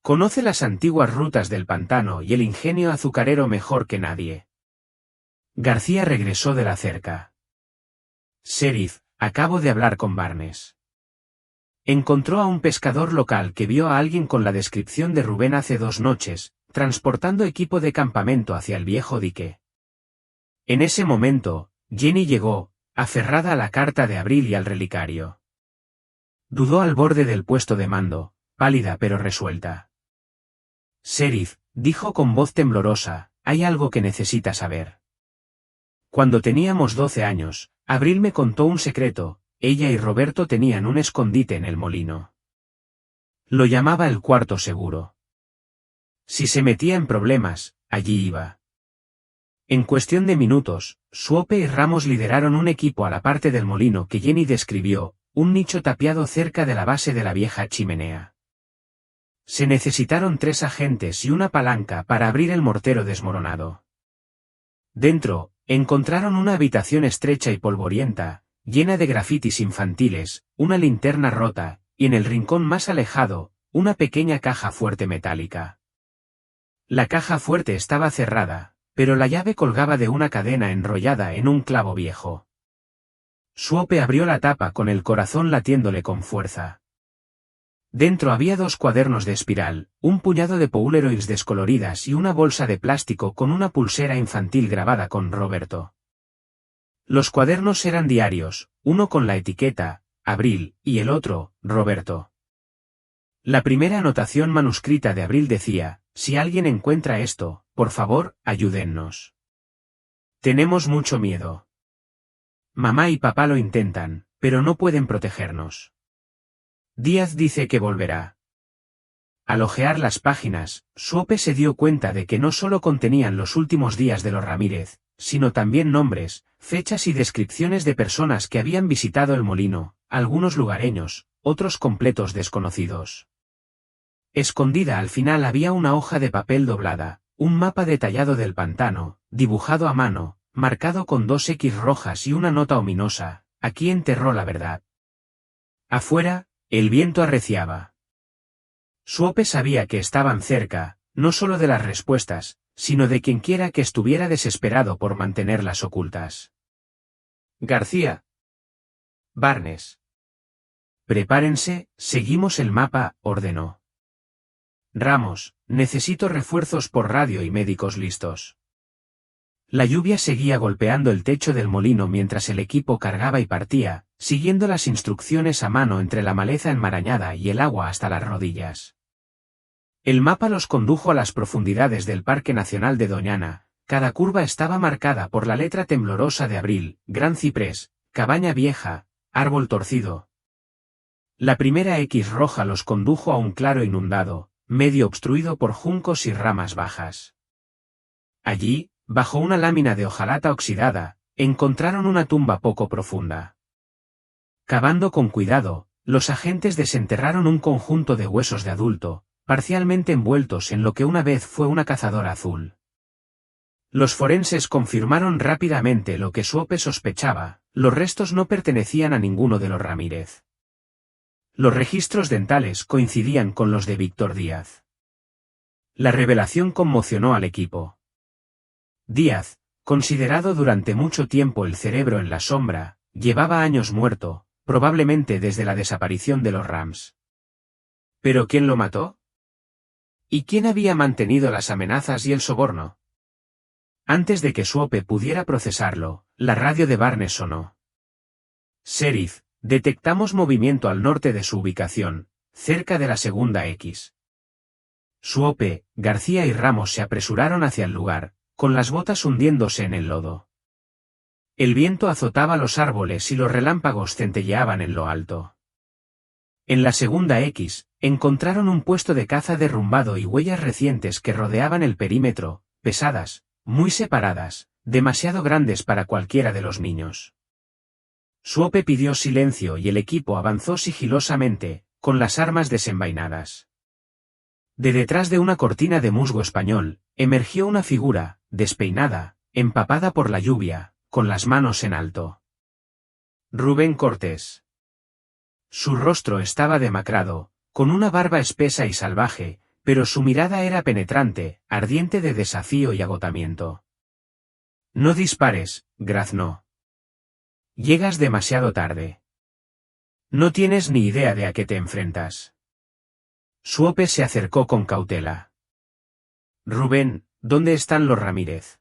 Conoce las antiguas rutas del pantano y el ingenio azucarero mejor que nadie. García regresó de la cerca. Sheriff, acabo de hablar con Barnes. Encontró a un pescador local que vio a alguien con la descripción de Rubén hace 2 noches, transportando equipo de campamento hacia el viejo dique. En ese momento, Jenny llegó, aferrada a la carta de Abril y al relicario. Dudó al borde del puesto de mando, pálida pero resuelta. Sheriff, dijo con voz temblorosa, hay algo que necesita saber. Cuando teníamos 12 años, Abril me contó un secreto, ella y Roberto tenían un escondite en el molino. Lo llamaba el cuarto seguro. Si se metía en problemas, allí iba. En cuestión de minutos, Swope y Ramos lideraron un equipo a la parte del molino que Jenny describió, un nicho tapiado cerca de la base de la vieja chimenea. Se necesitaron 3 agentes y una palanca para abrir el mortero desmoronado. Dentro, encontraron una habitación estrecha y polvorienta, llena de grafitis infantiles, una linterna rota, y en el rincón más alejado, una pequeña caja fuerte metálica. La caja fuerte estaba cerrada, pero la llave colgaba de una cadena enrollada en un clavo viejo. Swope abrió la tapa con el corazón latiéndole con fuerza. Dentro había 2 cuadernos de espiral, un puñado de Polaroids descoloridas y una bolsa de plástico con una pulsera infantil grabada con Roberto. Los cuadernos eran diarios, uno con la etiqueta, Abril, y el otro, Roberto. La primera anotación manuscrita de Abril decía, si alguien encuentra esto, por favor, ayúdennos. Tenemos mucho miedo. Mamá y papá lo intentan, pero no pueden protegernos. Díaz dice que volverá. Al hojear las páginas, Swope se dio cuenta de que no solo contenían los últimos días de los Ramírez, sino también nombres, fechas y descripciones de personas que habían visitado el molino, algunos lugareños, otros completos desconocidos. Escondida al final había una hoja de papel doblada, un mapa detallado del pantano, dibujado a mano, marcado con 2 X rojas y una nota ominosa, aquí enterró la verdad. Afuera, el viento arreciaba. Swope sabía que estaban cerca, no solo de las respuestas, sino de quienquiera que estuviera desesperado por mantenerlas ocultas. García. Barnes. Prepárense, seguimos el mapa, ordenó. Ramos, necesito refuerzos por radio y médicos listos. La lluvia seguía golpeando el techo del molino mientras el equipo cargaba y partía, siguiendo las instrucciones a mano entre la maleza enmarañada y el agua hasta las rodillas. El mapa los condujo a las profundidades del Parque Nacional de Doñana, cada curva estaba marcada por la letra temblorosa de Abril, gran ciprés, cabaña vieja, árbol torcido. La primera X roja los condujo a un claro inundado, medio obstruido por juncos y ramas bajas. Allí, bajo una lámina de hojalata oxidada, encontraron una tumba poco profunda. Cavando con cuidado, los agentes desenterraron un conjunto de huesos de adulto, parcialmente envueltos en lo que una vez fue una cazadora azul. Los forenses confirmaron rápidamente lo que Swope sospechaba: los restos no pertenecían a ninguno de los Ramírez. Los registros dentales coincidían con los de Víctor Díaz. La revelación conmocionó al equipo. Díaz, considerado durante mucho tiempo el cerebro en la sombra, llevaba años muerto, probablemente desde la desaparición de los Rams. ¿Pero quién lo mató? ¿Y quién había mantenido las amenazas y el soborno? Antes de que Swope pudiera procesarlo, la radio de Barnes sonó. Sheriff, detectamos movimiento al norte de su ubicación, cerca de la segunda X. Swope, García y Ramos se apresuraron hacia el lugar, con las botas hundiéndose en el lodo. El viento azotaba los árboles y los relámpagos centelleaban en lo alto. En la segunda X, encontraron un puesto de caza derrumbado y huellas recientes que rodeaban el perímetro, pesadas, muy separadas, demasiado grandes para cualquiera de los niños. Swope pidió silencio y el equipo avanzó sigilosamente, con las armas desenvainadas. De detrás de una cortina de musgo español, emergió una figura, despeinada, empapada por la lluvia, con las manos en alto. Rubén Cortés. Su rostro estaba demacrado, con una barba espesa y salvaje, pero su mirada era penetrante, ardiente de desafío y agotamiento. No dispares, graznó. Llegas demasiado tarde. No tienes ni idea de a qué te enfrentas. Swope se acercó con cautela. Rubén, ¿dónde están los Ramírez?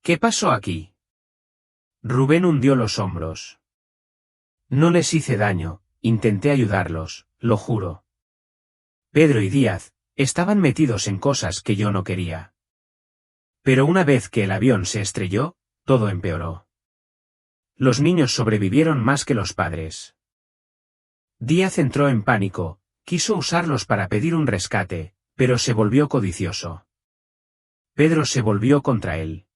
¿Qué pasó aquí? Rubén hundió los hombros. No les hice daño, intenté ayudarlos, lo juro. Pedro y Díaz estaban metidos en cosas que yo no quería. Pero una vez que el avión se estrelló, todo empeoró. Los niños sobrevivieron más que los padres. Díaz entró en pánico, quiso usarlos para pedir un rescate, pero se volvió codicioso. Pedro se volvió contra él.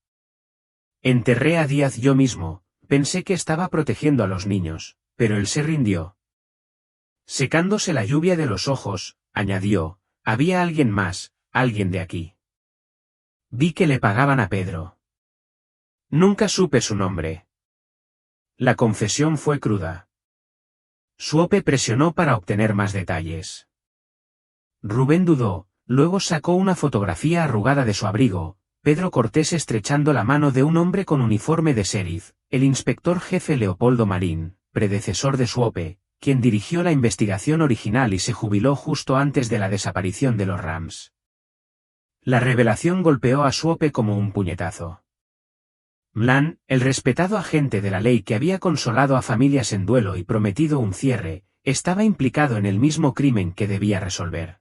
Enterré a Díaz yo mismo, pensé que estaba protegiendo a los niños, pero él se rindió. Secándose la lluvia de los ojos, añadió, había alguien más, alguien de aquí. Vi que le pagaban a Pedro. Nunca supe su nombre. La confesión fue cruda. Swope presionó para obtener más detalles. Rubén dudó, luego sacó una fotografía arrugada de su abrigo: Pedro Cortés estrechando la mano de un hombre con uniforme de sheriff, el inspector jefe Leopoldo Marín, predecesor de Swope, quien dirigió la investigación original y se jubiló justo antes de la desaparición de los Rams. La revelación golpeó a Swope como un puñetazo. Mlan, el respetado agente de la ley que había consolado a familias en duelo y prometido un cierre, estaba implicado en el mismo crimen que debía resolver.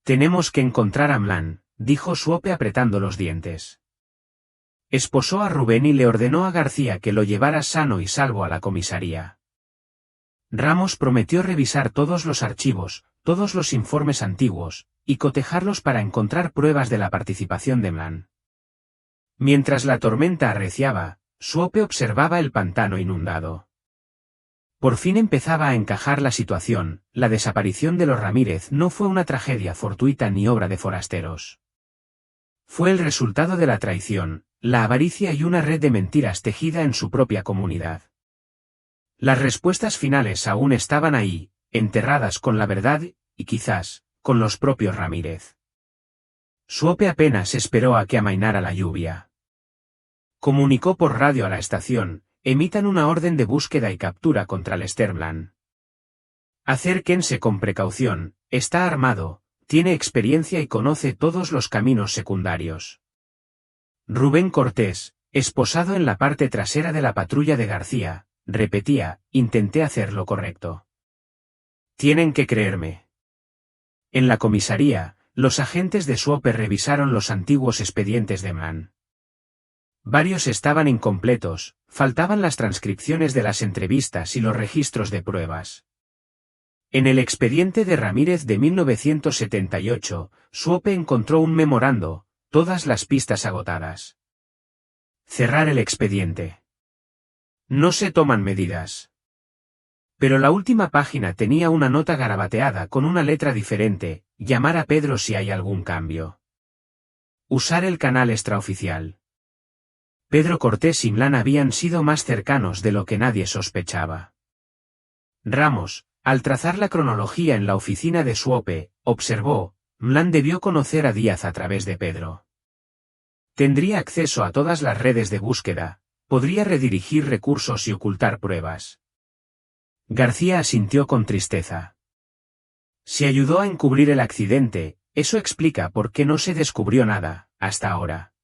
Tenemos que encontrar a Mlan, dijo Swope apretando los dientes. Esposó a Rubén y le ordenó a García que lo llevara sano y salvo a la comisaría. Ramos prometió revisar todos los archivos, todos los informes antiguos, y cotejarlos para encontrar pruebas de la participación de Mlan. Mientras la tormenta arreciaba, Swope observaba el pantano inundado. Por fin empezaba a encajar la situación: la desaparición de los Ramírez no fue una tragedia fortuita ni obra de forasteros. Fue el resultado de la traición, la avaricia y una red de mentiras tejida en su propia comunidad. Las respuestas finales aún estaban ahí, enterradas con la verdad, y quizás, con los propios Ramírez. Swope apenas esperó a que amainara la lluvia. Comunicó por radio a la estación: emitan una orden de búsqueda y captura contra Lester Mlan. Acérquense con precaución, está armado, tiene experiencia y conoce todos los caminos secundarios. Rubén Cortés, esposado en la parte trasera de la patrulla de García, repetía: intenté hacer lo correcto. Tienen que creerme. En la comisaría, los agentes de Swope revisaron los antiguos expedientes de Mlan. Varios estaban incompletos, faltaban las transcripciones de las entrevistas y los registros de pruebas. En el expediente de Ramírez de 1978, Swope encontró un memorando: todas las pistas agotadas. Cerrar el expediente. No se toman medidas. Pero la última página tenía una nota garabateada con una letra diferente: llamar a Pedro si hay algún cambio. Usar el canal extraoficial. Pedro Cortés y Mlán habían sido más cercanos de lo que nadie sospechaba. Ramos, al trazar la cronología en la oficina de Suope, observó: Mlán debió conocer a Díaz a través de Pedro. Tendría acceso a todas las redes de búsqueda, podría redirigir recursos y ocultar pruebas. García asintió con tristeza. Si ayudó a encubrir el accidente, eso explica por qué no se descubrió nada, hasta ahora.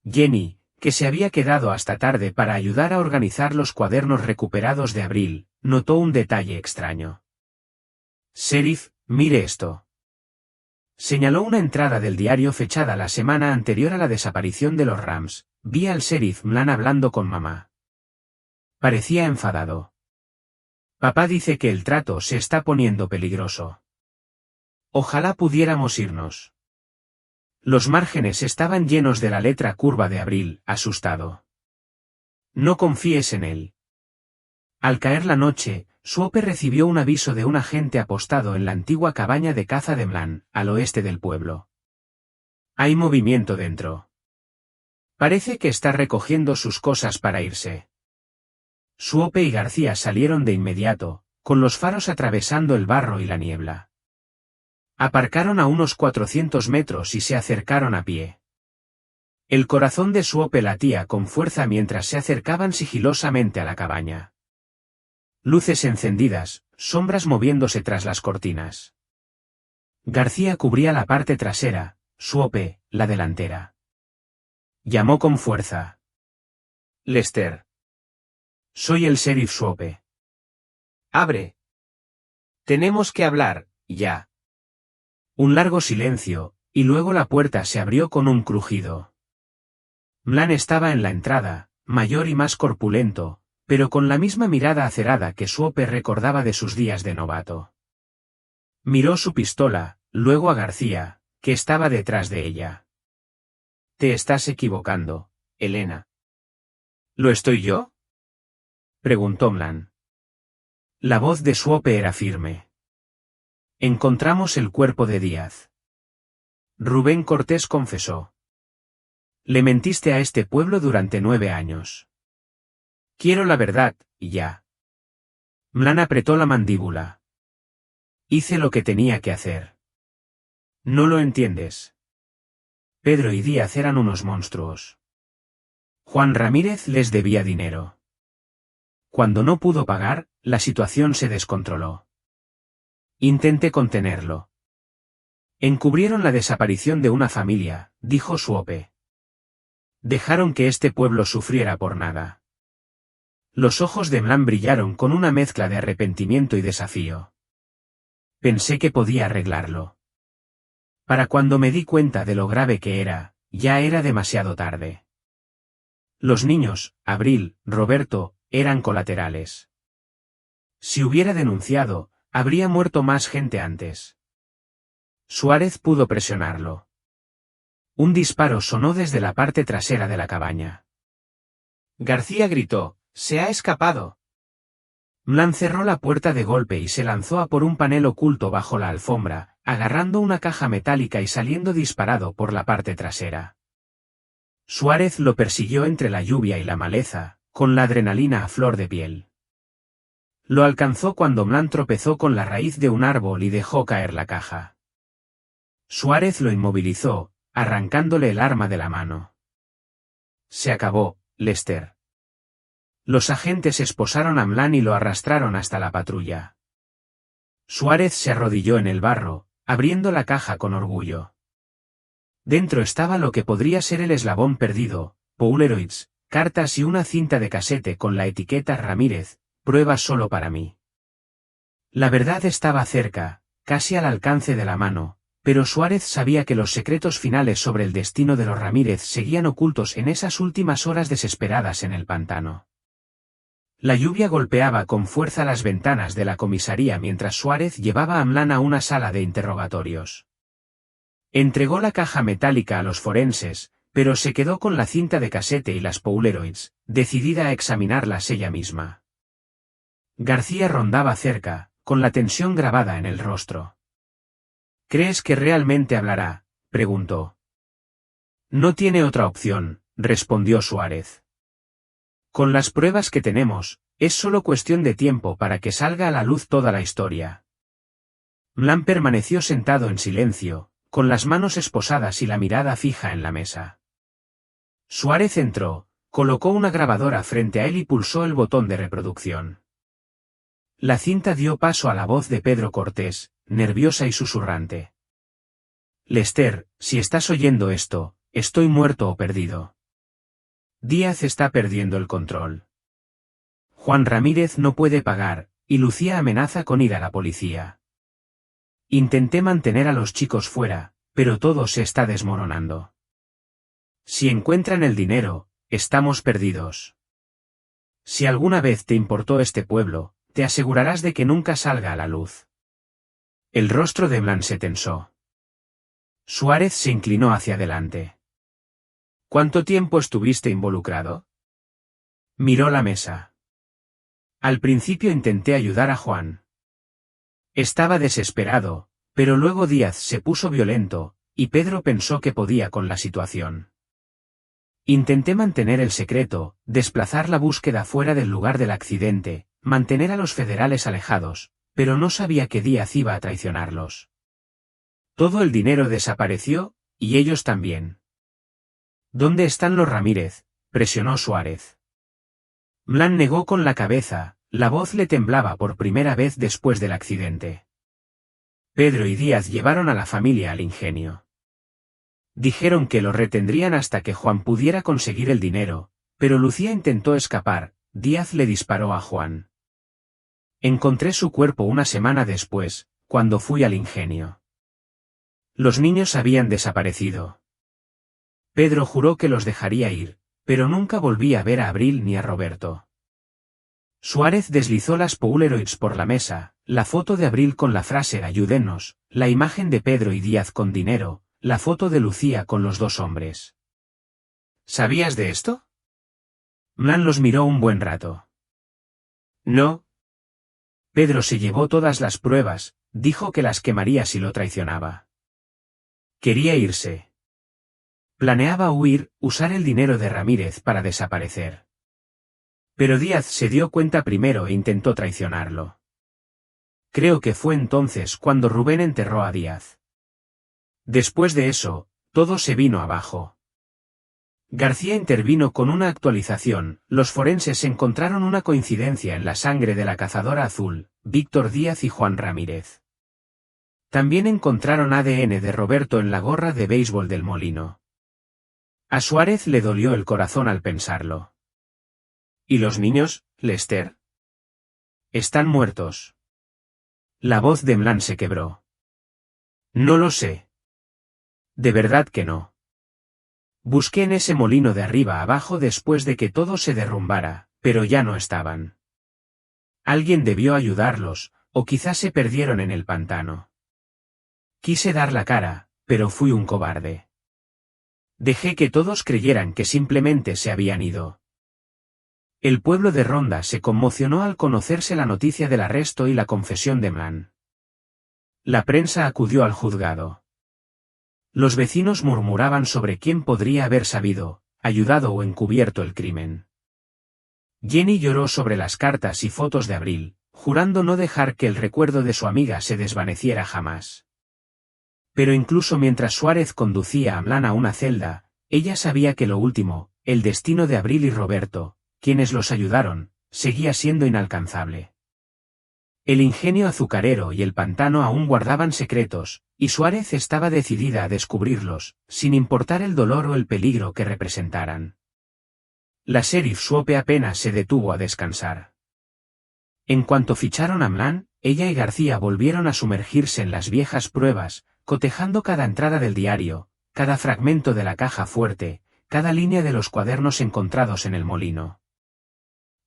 Jenny, que se había quedado hasta tarde para ayudar a organizar los cuadernos recuperados de Abril, notó un detalle extraño. «Sheriff, mire esto». Señaló una entrada del diario fechada la semana anterior a la desaparición de los Rams. Vi al sheriff Mlán hablando con mamá. Parecía enfadado. «Papá dice que el trato se está poniendo peligroso. Ojalá pudiéramos irnos». Los márgenes estaban llenos de la letra curva de Abril, asustado. «No confíes en él». Al caer la noche, Suope recibió un aviso de un agente apostado en la antigua cabaña de caza de Mlán, al oeste del pueblo. «Hay movimiento dentro. Parece que está recogiendo sus cosas para irse». Suope y García salieron de inmediato, con los faros atravesando el barro y la niebla. Aparcaron a unos 400 metros y se acercaron a pie. El corazón de Suope latía con fuerza mientras se acercaban sigilosamente a la cabaña. Luces encendidas, sombras moviéndose tras las cortinas. García cubría la parte trasera, Suope, la delantera. Llamó con fuerza. «Lester. Soy el sheriff Suope». «Abre. Tenemos que hablar, ya». Un largo silencio, y luego la puerta se abrió con un crujido. Mlán estaba en la entrada, mayor y más corpulento, pero con la misma mirada acerada que Suope recordaba de sus días de novato. Miró su pistola, luego a García, que estaba detrás de ella. «Te estás equivocando, Elena». «¿Lo estoy yo?», preguntó Mlán. La voz de Suope era firme. «Encontramos el cuerpo de Díaz». Rubén Cortés confesó. «Le mentiste a este pueblo durante 9 años. Quiero la verdad, y ya». Mlán apretó la mandíbula. «Hice lo que tenía que hacer». «No lo entiendes». Pedro y Díaz eran unos monstruos. Juan Ramírez les debía dinero. Cuando no pudo pagar, la situación se descontroló. Intenté contenerlo. «Encubrieron la desaparición de una familia», dijo Suope. «Dejaron que este pueblo sufriera por nada». Los ojos de Mlán brillaron con una mezcla de arrepentimiento y desafío. «Pensé que podía arreglarlo. Para cuando me di cuenta de lo grave que era, ya era demasiado tarde». Los niños, Abril, Roberto, eran colaterales. Si hubiera denunciado, habría muerto más gente antes. Suárez pudo presionarlo. Un disparo sonó desde la parte trasera de la cabaña. García gritó: «¡Se ha escapado!». Mlán cerró la puerta de golpe y se lanzó a por un panel oculto bajo la alfombra, agarrando una caja metálica y saliendo disparado por la parte trasera. Suárez lo persiguió entre la lluvia y la maleza, con la adrenalina a flor de piel. Lo alcanzó cuando Mlán tropezó con la raíz de un árbol y dejó caer la caja. Suárez lo inmovilizó, arrancándole el arma de la mano. «Se acabó, Lester». Los agentes esposaron a Mlán y lo arrastraron hasta la patrulla. Suárez se arrodilló en el barro, abriendo la caja con orgullo. Dentro estaba lo que podría ser el eslabón perdido: Polaroids, cartas y una cinta de casete con la etiqueta Ramírez, pruebas solo para mí. La verdad estaba cerca, casi al alcance de la mano, pero Suárez sabía que los secretos finales sobre el destino de los Ramírez seguían ocultos en esas últimas horas desesperadas en el pantano. La lluvia golpeaba con fuerza las ventanas de la comisaría mientras Suárez llevaba a Mlán a una sala de interrogatorios. Entregó la caja metálica a los forenses, pero se quedó con la cinta de casete y las Polaroids, decidida a examinarlas ella misma. García rondaba cerca, con la tensión grabada en el rostro. ¿Crees que realmente hablará?, preguntó. No tiene otra opción, respondió Suárez. Con las pruebas que tenemos, es solo cuestión de tiempo para que salga a la luz toda la historia. Mlán permaneció sentado en silencio, con las manos esposadas y la mirada fija en la mesa. Suárez entró, colocó una grabadora frente a él y pulsó el botón de reproducción. La cinta dio paso a la voz de Pedro Cortés, nerviosa y susurrante. Lester, si estás oyendo esto, estoy muerto o perdido. Díaz está perdiendo el control. Juan Ramírez no puede pagar, y Lucía amenaza con ir a la policía. Intenté mantener a los chicos fuera, pero todo se está desmoronando. Si encuentran el dinero, estamos perdidos. Si alguna vez te importó este pueblo, te asegurarás de que nunca salga a la luz. El rostro de Mlán se tensó. Suárez se inclinó hacia adelante. ¿Cuánto tiempo estuviste involucrado? Miró la mesa. Al principio intenté ayudar a Juan. Estaba desesperado, pero luego Díaz se puso violento, y Pedro pensó que podía con la situación. Intenté mantener el secreto, desplazar la búsqueda fuera del lugar del accidente, mantener a los federales alejados, pero no sabía que Díaz iba a traicionarlos. Todo el dinero desapareció, y ellos también. ¿Dónde están los Ramírez?, presionó Suárez. Mlán negó con la cabeza, la voz le temblaba por primera vez después del accidente. Pedro y Díaz llevaron a la familia al ingenio. Dijeron que lo retendrían hasta que Juan pudiera conseguir el dinero, pero Lucía intentó escapar, Díaz le disparó a Juan. Encontré su cuerpo una semana después, cuando fui al ingenio. Los niños habían desaparecido. Pedro juró que los dejaría ir, pero nunca volví a ver a Abril ni a Roberto. Suárez deslizó las Polaroids por la mesa, la foto de Abril con la frase «Ayúdenos», la imagen de Pedro y Díaz con dinero, la foto de Lucía con los dos hombres. ¿Sabías de esto? Mlán los miró un buen rato. No. Pedro se llevó todas las pruebas, dijo que las quemaría si lo traicionaba. Quería irse. Planeaba huir, usar el dinero de Ramírez para desaparecer. Pero Díaz se dio cuenta primero e intentó traicionarlo. Creo que fue entonces cuando Rubén enterró a Díaz. Después de eso, todo se vino abajo. García intervino con una actualización, los forenses encontraron una coincidencia en la sangre de la cazadora azul, Víctor Díaz y Juan Ramírez. También encontraron ADN de Roberto en la gorra de béisbol del molino. A Suárez le dolió el corazón al pensarlo. ¿Y los niños, Lester? Están muertos. La voz de Mlán se quebró. No lo sé. De verdad que no. Busqué en ese molino de arriba abajo después de que todo se derrumbara, pero ya no estaban. Alguien debió ayudarlos, o quizás se perdieron en el pantano. Quise dar la cara, pero fui un cobarde. Dejé que todos creyeran que simplemente se habían ido. El pueblo de Ronda se conmocionó al conocerse la noticia del arresto y la confesión de Mlán. La prensa acudió al juzgado. Los vecinos murmuraban sobre quién podría haber sabido, ayudado o encubierto el crimen. Jenny lloró sobre las cartas y fotos de Abril, jurando no dejar que el recuerdo de su amiga se desvaneciera jamás. Pero incluso mientras Suárez conducía a Mlán a una celda, ella sabía que lo último, el destino de Abril y Roberto, quienes los ayudaron, seguía siendo inalcanzable. El ingenio azucarero y el pantano aún guardaban secretos, y Suárez estaba decidida a descubrirlos, sin importar el dolor o el peligro que representaran. La sheriff Swope apenas se detuvo a descansar. En cuanto ficharon a Mlán, ella y García volvieron a sumergirse en las viejas pruebas, cotejando cada entrada del diario, cada fragmento de la caja fuerte, cada línea de los cuadernos encontrados en el molino.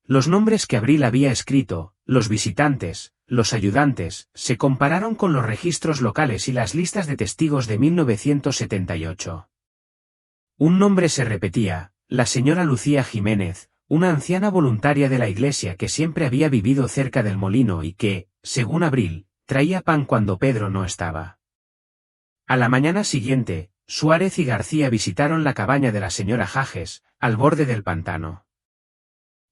Los nombres que Abril había escrito, los visitantes, los ayudantes, se compararon con los registros locales y las listas de testigos de 1978. Un nombre se repetía, la señora Lucía Jiménez, una anciana voluntaria de la iglesia que siempre había vivido cerca del molino y que, según Abril, traía pan cuando Pedro no estaba. A la mañana siguiente, Suárez y García visitaron la cabaña de la señora Jages, al borde del pantano.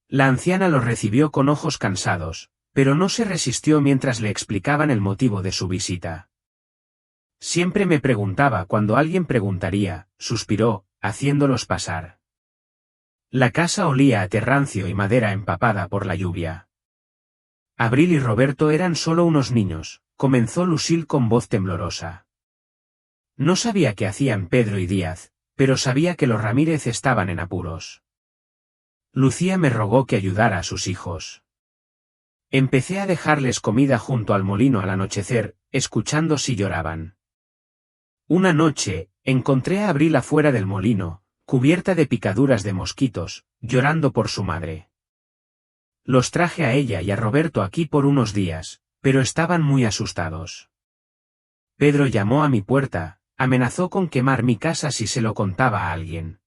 La anciana los recibió con ojos cansados, pero no se resistió mientras le explicaban el motivo de su visita. Siempre me preguntaba cuando alguien preguntaría, suspiró, haciéndolos pasar. La casa olía a terrancio y madera empapada por la lluvia. Abril y Roberto eran solo unos niños, comenzó Lucille con voz temblorosa. No sabía qué hacían Pedro y Díaz, pero sabía que los Ramírez estaban en apuros. Lucía me rogó que ayudara a sus hijos. Empecé a dejarles comida junto al molino al anochecer, escuchando si lloraban. Una noche, encontré a Abril afuera del molino, cubierta de picaduras de mosquitos, llorando por su madre. Los traje a ella y a Roberto aquí por unos días, pero estaban muy asustados. Pedro llamó a mi puerta, amenazó con quemar mi casa si se lo contaba a alguien.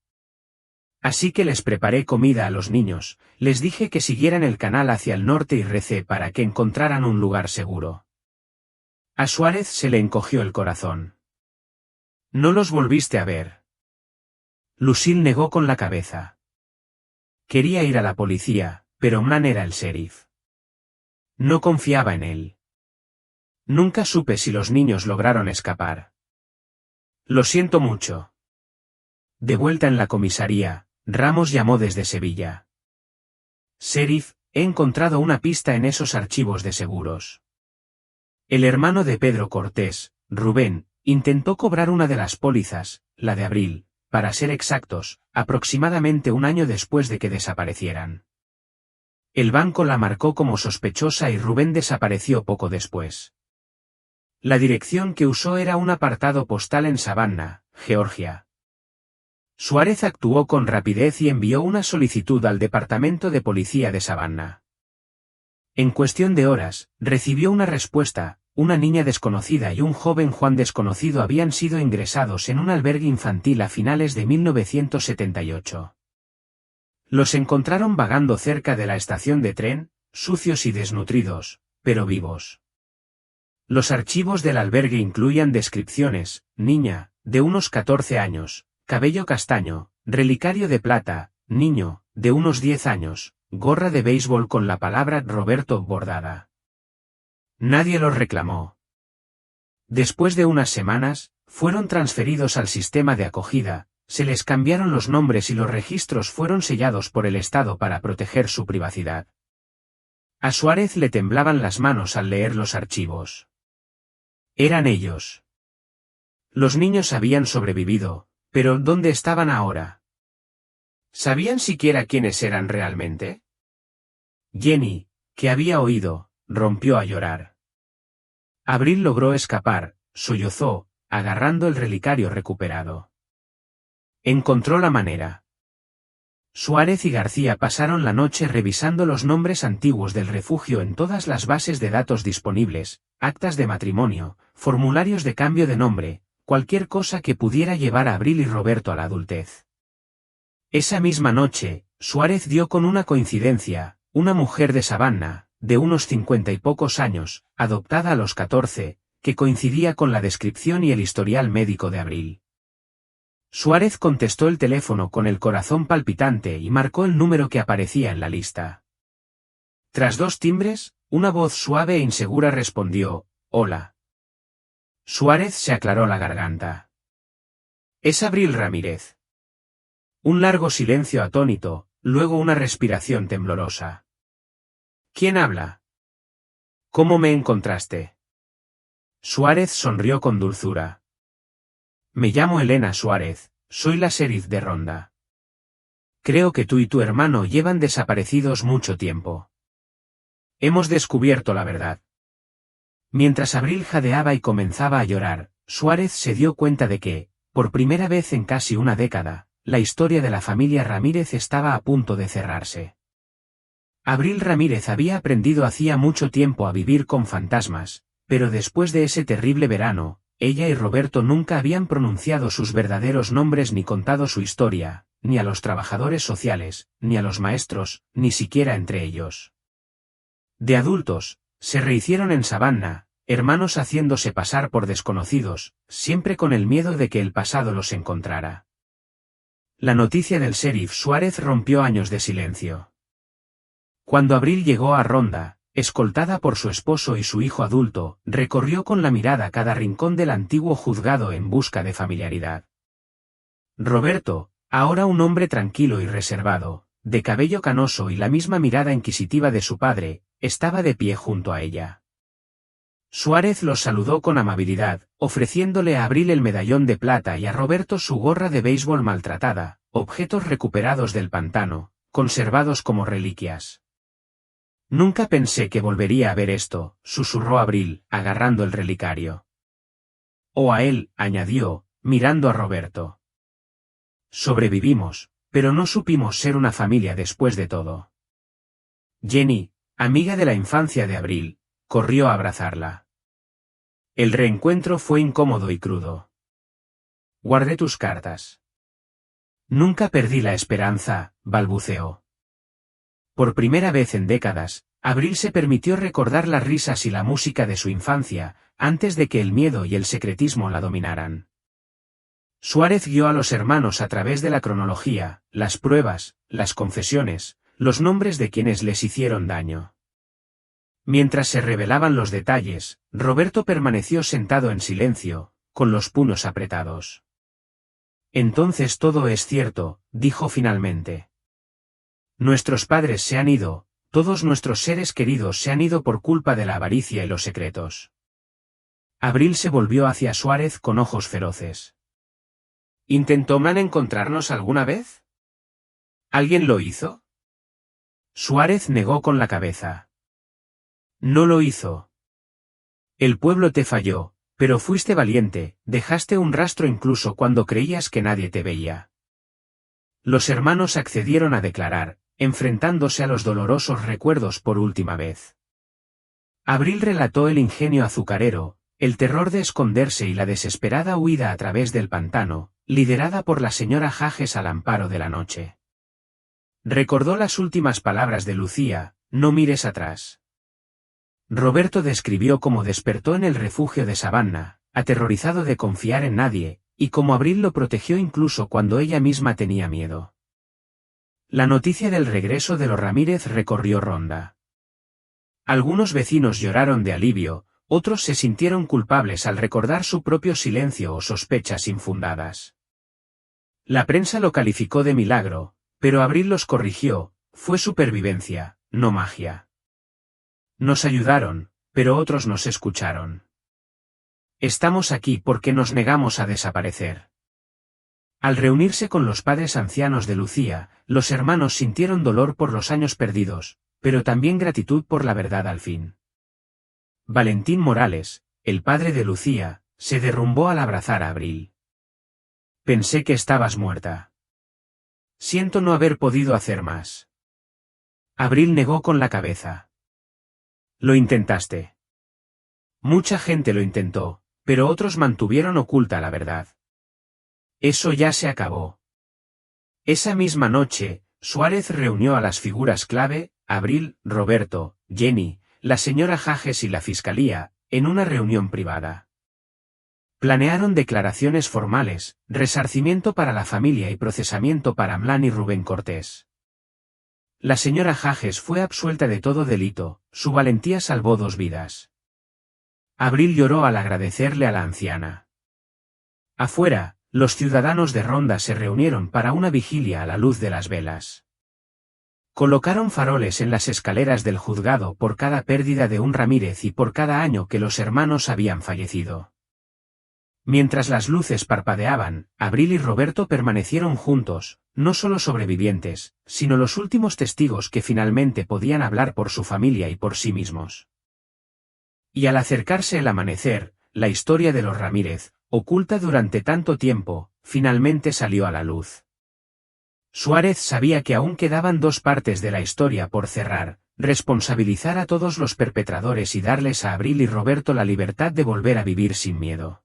Así que les preparé comida a los niños, les dije que siguieran el canal hacia el norte y recé para que encontraran un lugar seguro. A Suárez se le encogió el corazón. ¿No los volviste a ver? Lucille negó con la cabeza. Quería ir a la policía, pero Mlan era el sheriff. No confiaba en él. Nunca supe si los niños lograron escapar. Lo siento mucho. De vuelta en la comisaría, Ramos llamó desde Sevilla. Sheriff, he encontrado una pista en esos archivos de seguros. El hermano de Pedro Cortés, Rubén, intentó cobrar una de las pólizas, la de Abril, para ser exactos, aproximadamente un año después de que desaparecieran. El banco la marcó como sospechosa y Rubén desapareció poco después. La dirección que usó era un apartado postal en Savannah, Georgia. Suárez actuó con rapidez y envió una solicitud al Departamento de Policía de Savannah. En cuestión de horas, recibió una respuesta. Una niña desconocida y un joven Juan desconocido habían sido ingresados en un albergue infantil a finales de 1978. Los encontraron vagando cerca de la estación de tren, sucios y desnutridos, pero vivos. Los archivos del albergue incluían descripciones: niña, de unos 14 años, cabello castaño, relicario de plata; niño, de unos 10 años, gorra de béisbol con la palabra Roberto bordada. Nadie los reclamó. Después de unas semanas, fueron transferidos al sistema de acogida, se les cambiaron los nombres y los registros fueron sellados por el Estado para proteger su privacidad. A Suárez le temblaban las manos al leer los archivos. Eran ellos. Los niños habían sobrevivido, pero ¿dónde estaban ahora? ¿Sabían siquiera quiénes eran realmente? Jenny, que había oído, rompió a llorar. Abril logró escapar, sollozó, agarrando el relicario recuperado. Encontró la manera. Suárez y García pasaron la noche revisando los nombres antiguos del refugio en todas las bases de datos disponibles, actas de matrimonio, formularios de cambio de nombre, cualquier cosa que pudiera llevar a Abril y Roberto a la adultez. Esa misma noche, Suárez dio con una coincidencia: una mujer de Savannah, de unos 50 y pocos años, adoptada a los 14, que coincidía con la descripción y el historial médico de Abril. Suárez contestó el teléfono con el corazón palpitante y marcó el número que aparecía en la lista. Tras 2 timbres, una voz suave e insegura respondió: «Hola». Suárez se aclaró la garganta. «Es Abril Ramírez». Un largo silencio atónito, luego una respiración temblorosa. «¿Quién habla? ¿Cómo me encontraste?» Suárez sonrió con dulzura. «Me llamo Elena Suárez, soy la sheriff de Ronda. Creo que tú y tu hermano llevan desaparecidos mucho tiempo. Hemos descubierto la verdad». Mientras Abril jadeaba y comenzaba a llorar, Suárez se dio cuenta de que, por primera vez en casi una década, la historia de la familia Ramírez estaba a punto de cerrarse. Abril Ramírez había aprendido hacía mucho tiempo a vivir con fantasmas, pero después de ese terrible verano, ella y Roberto nunca habían pronunciado sus verdaderos nombres ni contado su historia, ni a los trabajadores sociales, ni a los maestros, ni siquiera entre ellos. De adultos, se rehicieron en Savannah, hermanos haciéndose pasar por desconocidos, siempre con el miedo de que el pasado los encontrara. La noticia del sheriff Suárez rompió años de silencio. Cuando Abril llegó a Ronda, escoltada por su esposo y su hijo adulto, recorrió con la mirada cada rincón del antiguo juzgado en busca de familiaridad. Roberto, ahora un hombre tranquilo y reservado, de cabello canoso y la misma mirada inquisitiva de su padre, estaba de pie junto a ella. Suárez los saludó con amabilidad, ofreciéndole a Abril el medallón de plata y a Roberto su gorra de béisbol maltratada, objetos recuperados del pantano, conservados como reliquias. Nunca pensé que volvería a ver esto, susurró Abril, agarrando el relicario. O a él, añadió, mirando a Roberto. Sobrevivimos, pero no supimos ser una familia después de todo. Jenny, amiga de la infancia de Abril, corrió a abrazarla. El reencuentro fue incómodo y crudo. Guardé tus cartas. Nunca perdí la esperanza, balbuceó. Por primera vez en décadas, Abril se permitió recordar las risas y la música de su infancia, antes de que el miedo y el secretismo la dominaran. Suárez guió a los hermanos a través de la cronología, las pruebas, las confesiones, los nombres de quienes les hicieron daño. Mientras se revelaban los detalles, Roberto permaneció sentado en silencio, con los puños apretados. Entonces todo es cierto, dijo finalmente. Nuestros padres se han ido, todos nuestros seres queridos se han ido por culpa de la avaricia y los secretos. Abril se volvió hacia Suárez con ojos feroces. ¿Intentó Man encontrarnos alguna vez? ¿Alguien lo hizo? Suárez negó con la cabeza. No lo hizo. El pueblo te falló, pero fuiste valiente, dejaste un rastro incluso cuando creías que nadie te veía. Los hermanos accedieron a declarar, enfrentándose a los dolorosos recuerdos por última vez. Abril relató el ingenio azucarero, el terror de esconderse y la desesperada huida a través del pantano, liderada por la señora Hages al amparo de la noche. Recordó las últimas palabras de Lucía, no mires atrás. Roberto describió cómo despertó en el refugio de Savannah, aterrorizado de confiar en nadie, y cómo Abril lo protegió incluso cuando ella misma tenía miedo. La noticia del regreso de los Ramírez recorrió Ronda. Algunos vecinos lloraron de alivio, otros se sintieron culpables al recordar su propio silencio o sospechas infundadas. La prensa lo calificó de milagro, pero Abril los corrigió, fue supervivencia, no magia. Nos ayudaron, pero otros nos escucharon. Estamos aquí porque nos negamos a desaparecer. Al reunirse con los padres ancianos de Lucía, los hermanos sintieron dolor por los años perdidos, pero también gratitud por la verdad al fin. Valentín Morales, el padre de Lucía, se derrumbó al abrazar a Abril. Pensé que estabas muerta. Siento no haber podido hacer más. Abril negó con la cabeza. Lo intentaste. Mucha gente lo intentó, pero otros mantuvieron oculta la verdad. Eso ya se acabó. Esa misma noche, Suárez reunió a las figuras clave, Abril, Roberto, Jenny, la señora Hages y la fiscalía, en una reunión privada. Planearon declaraciones formales, resarcimiento para la familia y procesamiento para Amlán y Rubén Cortés. La señora Hages fue absuelta de todo delito, su valentía salvó 2 vidas. Abril lloró al agradecerle a la anciana. Afuera, los ciudadanos de Ronda se reunieron para una vigilia a la luz de las velas. Colocaron faroles en las escaleras del juzgado por cada pérdida de un Ramírez y por cada año que los hermanos habían fallecido. Mientras las luces parpadeaban, Abril y Roberto permanecieron juntos, no solo sobrevivientes, sino los últimos testigos que finalmente podían hablar por su familia y por sí mismos. Y al acercarse el amanecer, la historia de los Ramírez, oculta durante tanto tiempo, finalmente salió a la luz. Suárez sabía que aún quedaban 2 partes de la historia por cerrar, responsabilizar a todos los perpetradores y darles a Abril y Roberto la libertad de volver a vivir sin miedo.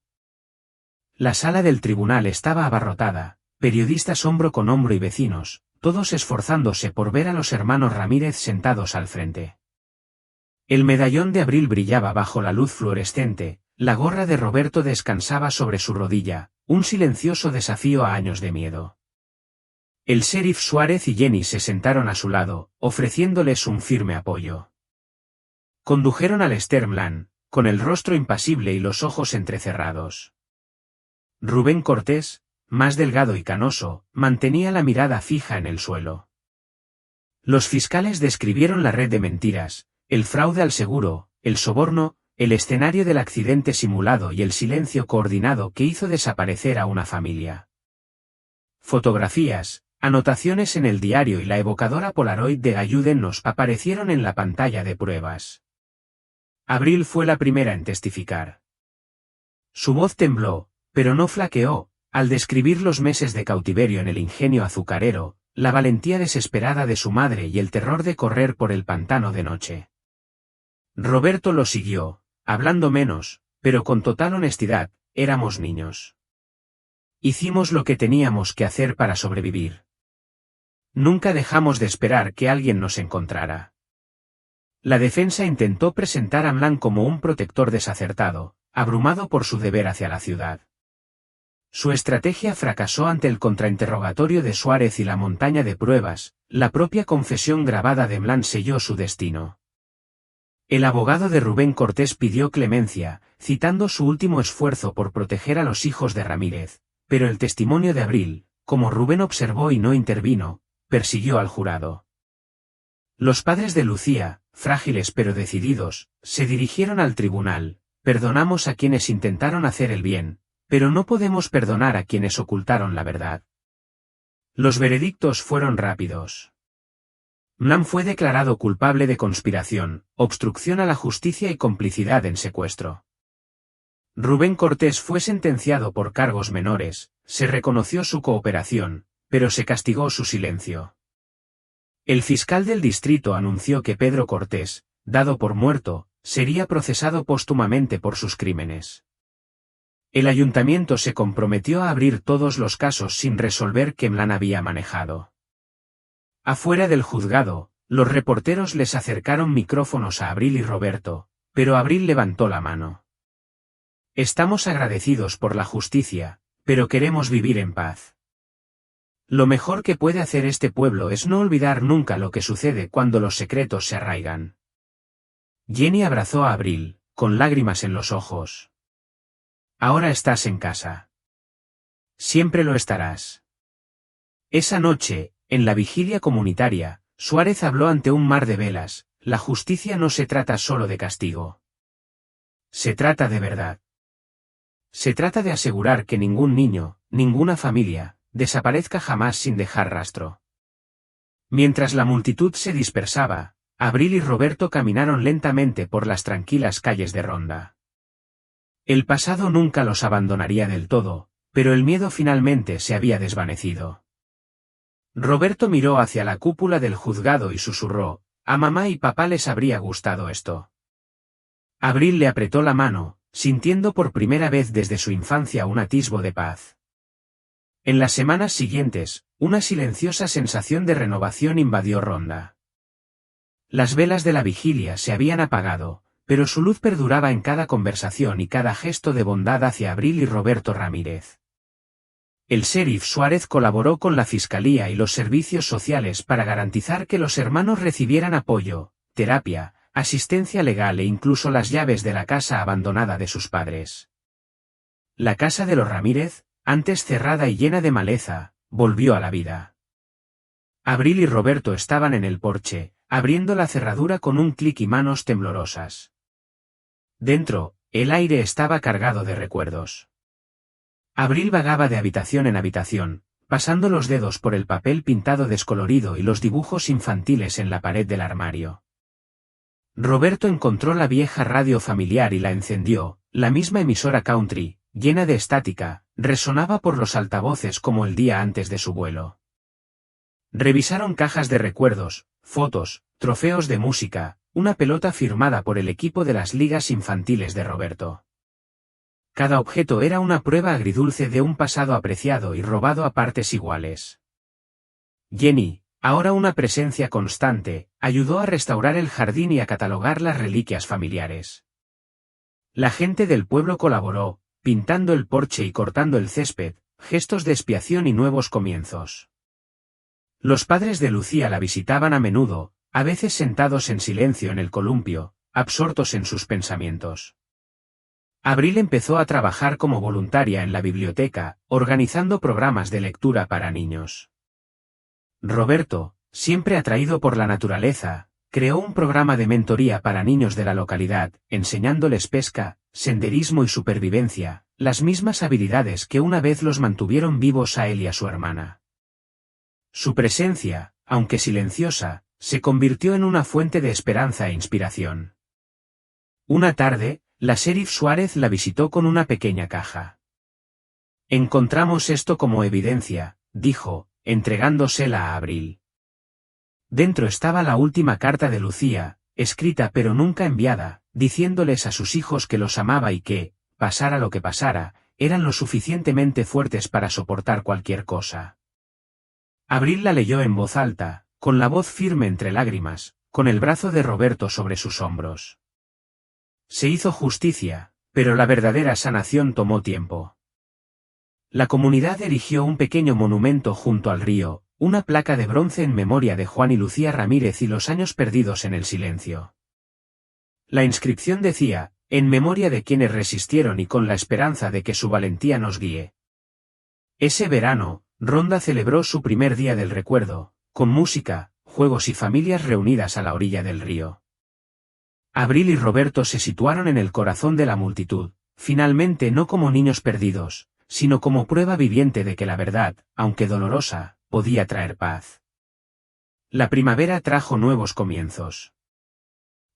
La sala del tribunal estaba abarrotada, periodistas hombro con hombro y vecinos, todos esforzándose por ver a los hermanos Ramírez sentados al frente. El medallón de Abril brillaba bajo la luz fluorescente, la gorra de Roberto descansaba sobre su rodilla, un silencioso desafío a años de miedo. El sheriff Suárez y Jenny se sentaron a su lado, ofreciéndoles un firme apoyo. Condujeron al Stermland, con el rostro impasible y los ojos entrecerrados. Rubén Cortés, más delgado y canoso, mantenía la mirada fija en el suelo. Los fiscales describieron la red de mentiras, el fraude al seguro, el soborno, el escenario del accidente simulado y el silencio coordinado que hizo desaparecer a una familia. Fotografías, anotaciones en el diario y la evocadora Polaroid de Ayúdennos aparecieron en la pantalla de pruebas. Abril fue la primera en testificar. Su voz tembló, pero no flaqueó, al describir los meses de cautiverio en el ingenio azucarero, la valentía desesperada de su madre y el terror de correr por el pantano de noche. Roberto lo siguió, hablando menos, pero con total honestidad, éramos niños. Hicimos lo que teníamos que hacer para sobrevivir. Nunca dejamos de esperar que alguien nos encontrara. La defensa intentó presentar a Mlan como un protector desacertado, abrumado por su deber hacia la ciudad. Su estrategia fracasó ante el contrainterrogatorio de Suárez y la montaña de pruebas, la propia confesión grabada de Mlan selló su destino. El abogado de Rubén Cortés pidió clemencia, citando su último esfuerzo por proteger a los hijos de Ramírez, pero el testimonio de Abril, como Rubén observó y no intervino, persiguió al jurado. Los padres de Lucía, frágiles pero decididos, se dirigieron al tribunal. Perdonamos a quienes intentaron hacer el bien, pero no podemos perdonar a quienes ocultaron la verdad. Los veredictos fueron rápidos. Mlan fue declarado culpable de conspiración, obstrucción a la justicia y complicidad en secuestro. Rubén Cortés fue sentenciado por cargos menores, se reconoció su cooperación, pero se castigó su silencio. El fiscal del distrito anunció que Pedro Cortés, dado por muerto, sería procesado póstumamente por sus crímenes. El ayuntamiento se comprometió a abrir todos los casos sin resolver que Mlan había manejado. Afuera del juzgado, los reporteros les acercaron micrófonos a Abril y Roberto, pero Abril levantó la mano. Estamos agradecidos por la justicia, pero queremos vivir en paz. Lo mejor que puede hacer este pueblo es no olvidar nunca lo que sucede cuando los secretos se arraigan. Jenny abrazó a Abril, con lágrimas en los ojos. Ahora estás en casa. Siempre lo estarás. Esa noche, en la vigilia comunitaria, Suárez habló ante un mar de velas: la justicia no se trata solo de castigo. Se trata de verdad. Se trata de asegurar que ningún niño, ninguna familia, desaparezca jamás sin dejar rastro. Mientras la multitud se dispersaba, Abril y Roberto caminaron lentamente por las tranquilas calles de Ronda. El pasado nunca los abandonaría del todo, pero el miedo finalmente se había desvanecido. Roberto miró hacia la cúpula del juzgado y susurró: a mamá y papá les habría gustado esto. Abril le apretó la mano, sintiendo por primera vez desde su infancia un atisbo de paz. En las semanas siguientes, una silenciosa sensación de renovación invadió Ronda. Las velas de la vigilia se habían apagado, pero su luz perduraba en cada conversación y cada gesto de bondad hacia Abril y Roberto Ramírez. El sheriff Suárez colaboró con la fiscalía y los servicios sociales para garantizar que los hermanos recibieran apoyo, terapia, asistencia legal e incluso las llaves de la casa abandonada de sus padres. La casa de los Ramírez, antes cerrada y llena de maleza, volvió a la vida. Abril y Roberto estaban en el porche, abriendo la cerradura con un clic y manos temblorosas. Dentro, el aire estaba cargado de recuerdos. Abril vagaba de habitación en habitación, pasando los dedos por el papel pintado descolorido y los dibujos infantiles en la pared del armario. Roberto encontró la vieja radio familiar y la encendió. La misma emisora country, llena de estática, resonaba por los altavoces como el día antes de su vuelo. Revisaron cajas de recuerdos, fotos, trofeos de música, una pelota firmada por el equipo de las ligas infantiles de Roberto. Cada objeto era una prueba agridulce de un pasado apreciado y robado a partes iguales. Jenny, ahora una presencia constante, ayudó a restaurar el jardín y a catalogar las reliquias familiares. La gente del pueblo colaboró, pintando el porche y cortando el césped, gestos de expiación y nuevos comienzos. Los padres de Lucía la visitaban a menudo, a veces sentados en silencio en el columpio, absortos en sus pensamientos. Abril empezó a trabajar como voluntaria en la biblioteca, organizando programas de lectura para niños. Roberto, siempre atraído por la naturaleza, creó un programa de mentoría para niños de la localidad, enseñándoles pesca, senderismo y supervivencia, las mismas habilidades que una vez los mantuvieron vivos a él y a su hermana. Su presencia, aunque silenciosa, se convirtió en una fuente de esperanza e inspiración. Una tarde, la sheriff Suárez la visitó con una pequeña caja. «Encontramos esto como evidencia», dijo, entregándosela a Abril. Dentro estaba la última carta de Lucía, escrita pero nunca enviada, diciéndoles a sus hijos que los amaba y que, pasara lo que pasara, eran lo suficientemente fuertes para soportar cualquier cosa. Abril la leyó en voz alta, con la voz firme entre lágrimas, con el brazo de Roberto sobre sus hombros. Se hizo justicia, pero la verdadera sanación tomó tiempo. La comunidad erigió un pequeño monumento junto al río, una placa de bronce en memoria de Juan y Lucía Ramírez y los años perdidos en el silencio. La inscripción decía, en memoria de quienes resistieron y con la esperanza de que su valentía nos guíe. Ese verano, Ronda celebró su primer día del recuerdo, con música, juegos y familias reunidas a la orilla del río. Abril y Roberto se situaron en el corazón de la multitud, finalmente no como niños perdidos, sino como prueba viviente de que la verdad, aunque dolorosa, podía traer paz. La primavera trajo nuevos comienzos.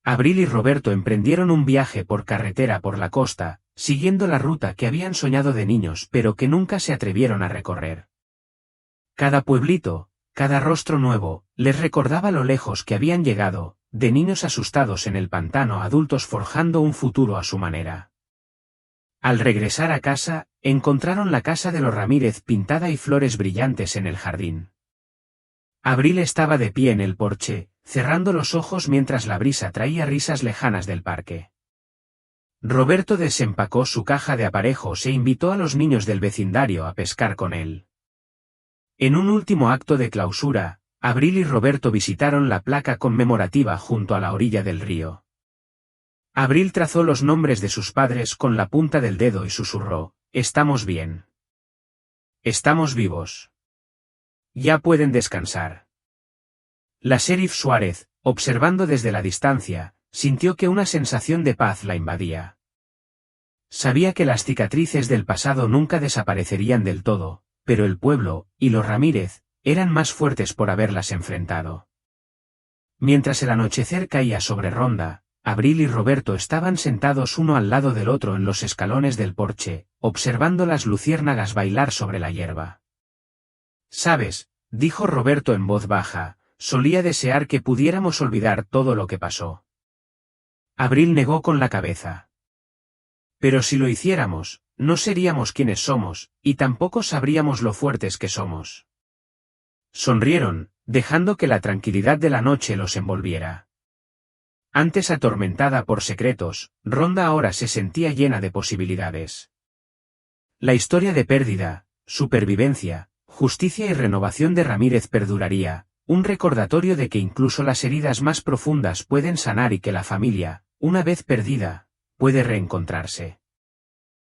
Abril y Roberto emprendieron un viaje por carretera por la costa, siguiendo la ruta que habían soñado de niños pero que nunca se atrevieron a recorrer. Cada pueblito, cada rostro nuevo, les recordaba lo lejos que habían llegado, de niños asustados en el pantano a adultos forjando un futuro a su manera. Al regresar a casa, encontraron la casa de los Ramírez pintada y flores brillantes en el jardín. Abril estaba de pie en el porche, cerrando los ojos mientras la brisa traía risas lejanas del parque. Roberto desempacó su caja de aparejos e invitó a los niños del vecindario a pescar con él. En un último acto de clausura, Abril y Roberto visitaron la placa conmemorativa junto a la orilla del río. Abril trazó los nombres de sus padres con la punta del dedo y susurró, «Estamos bien. Estamos vivos. Ya pueden descansar». La sheriff Suárez, observando desde la distancia, sintió que una sensación de paz la invadía. Sabía que las cicatrices del pasado nunca desaparecerían del todo, pero el pueblo, y los Ramírez, eran más fuertes por haberlas enfrentado. Mientras el anochecer caía sobre Ronda, Abril y Roberto estaban sentados uno al lado del otro en los escalones del porche, observando las luciérnagas bailar sobre la hierba. «¿Sabes?», dijo Roberto en voz baja, «solía desear que pudiéramos olvidar todo lo que pasó». Abril negó con la cabeza. «Pero si lo hiciéramos, no seríamos quienes somos, y tampoco sabríamos lo fuertes que somos». Sonrieron, dejando que la tranquilidad de la noche los envolviera. Antes atormentada por secretos, Ronda ahora se sentía llena de posibilidades. La historia de pérdida, supervivencia, justicia y renovación de Ramírez perduraría, un recordatorio de que incluso las heridas más profundas pueden sanar y que la familia, una vez perdida, puede reencontrarse.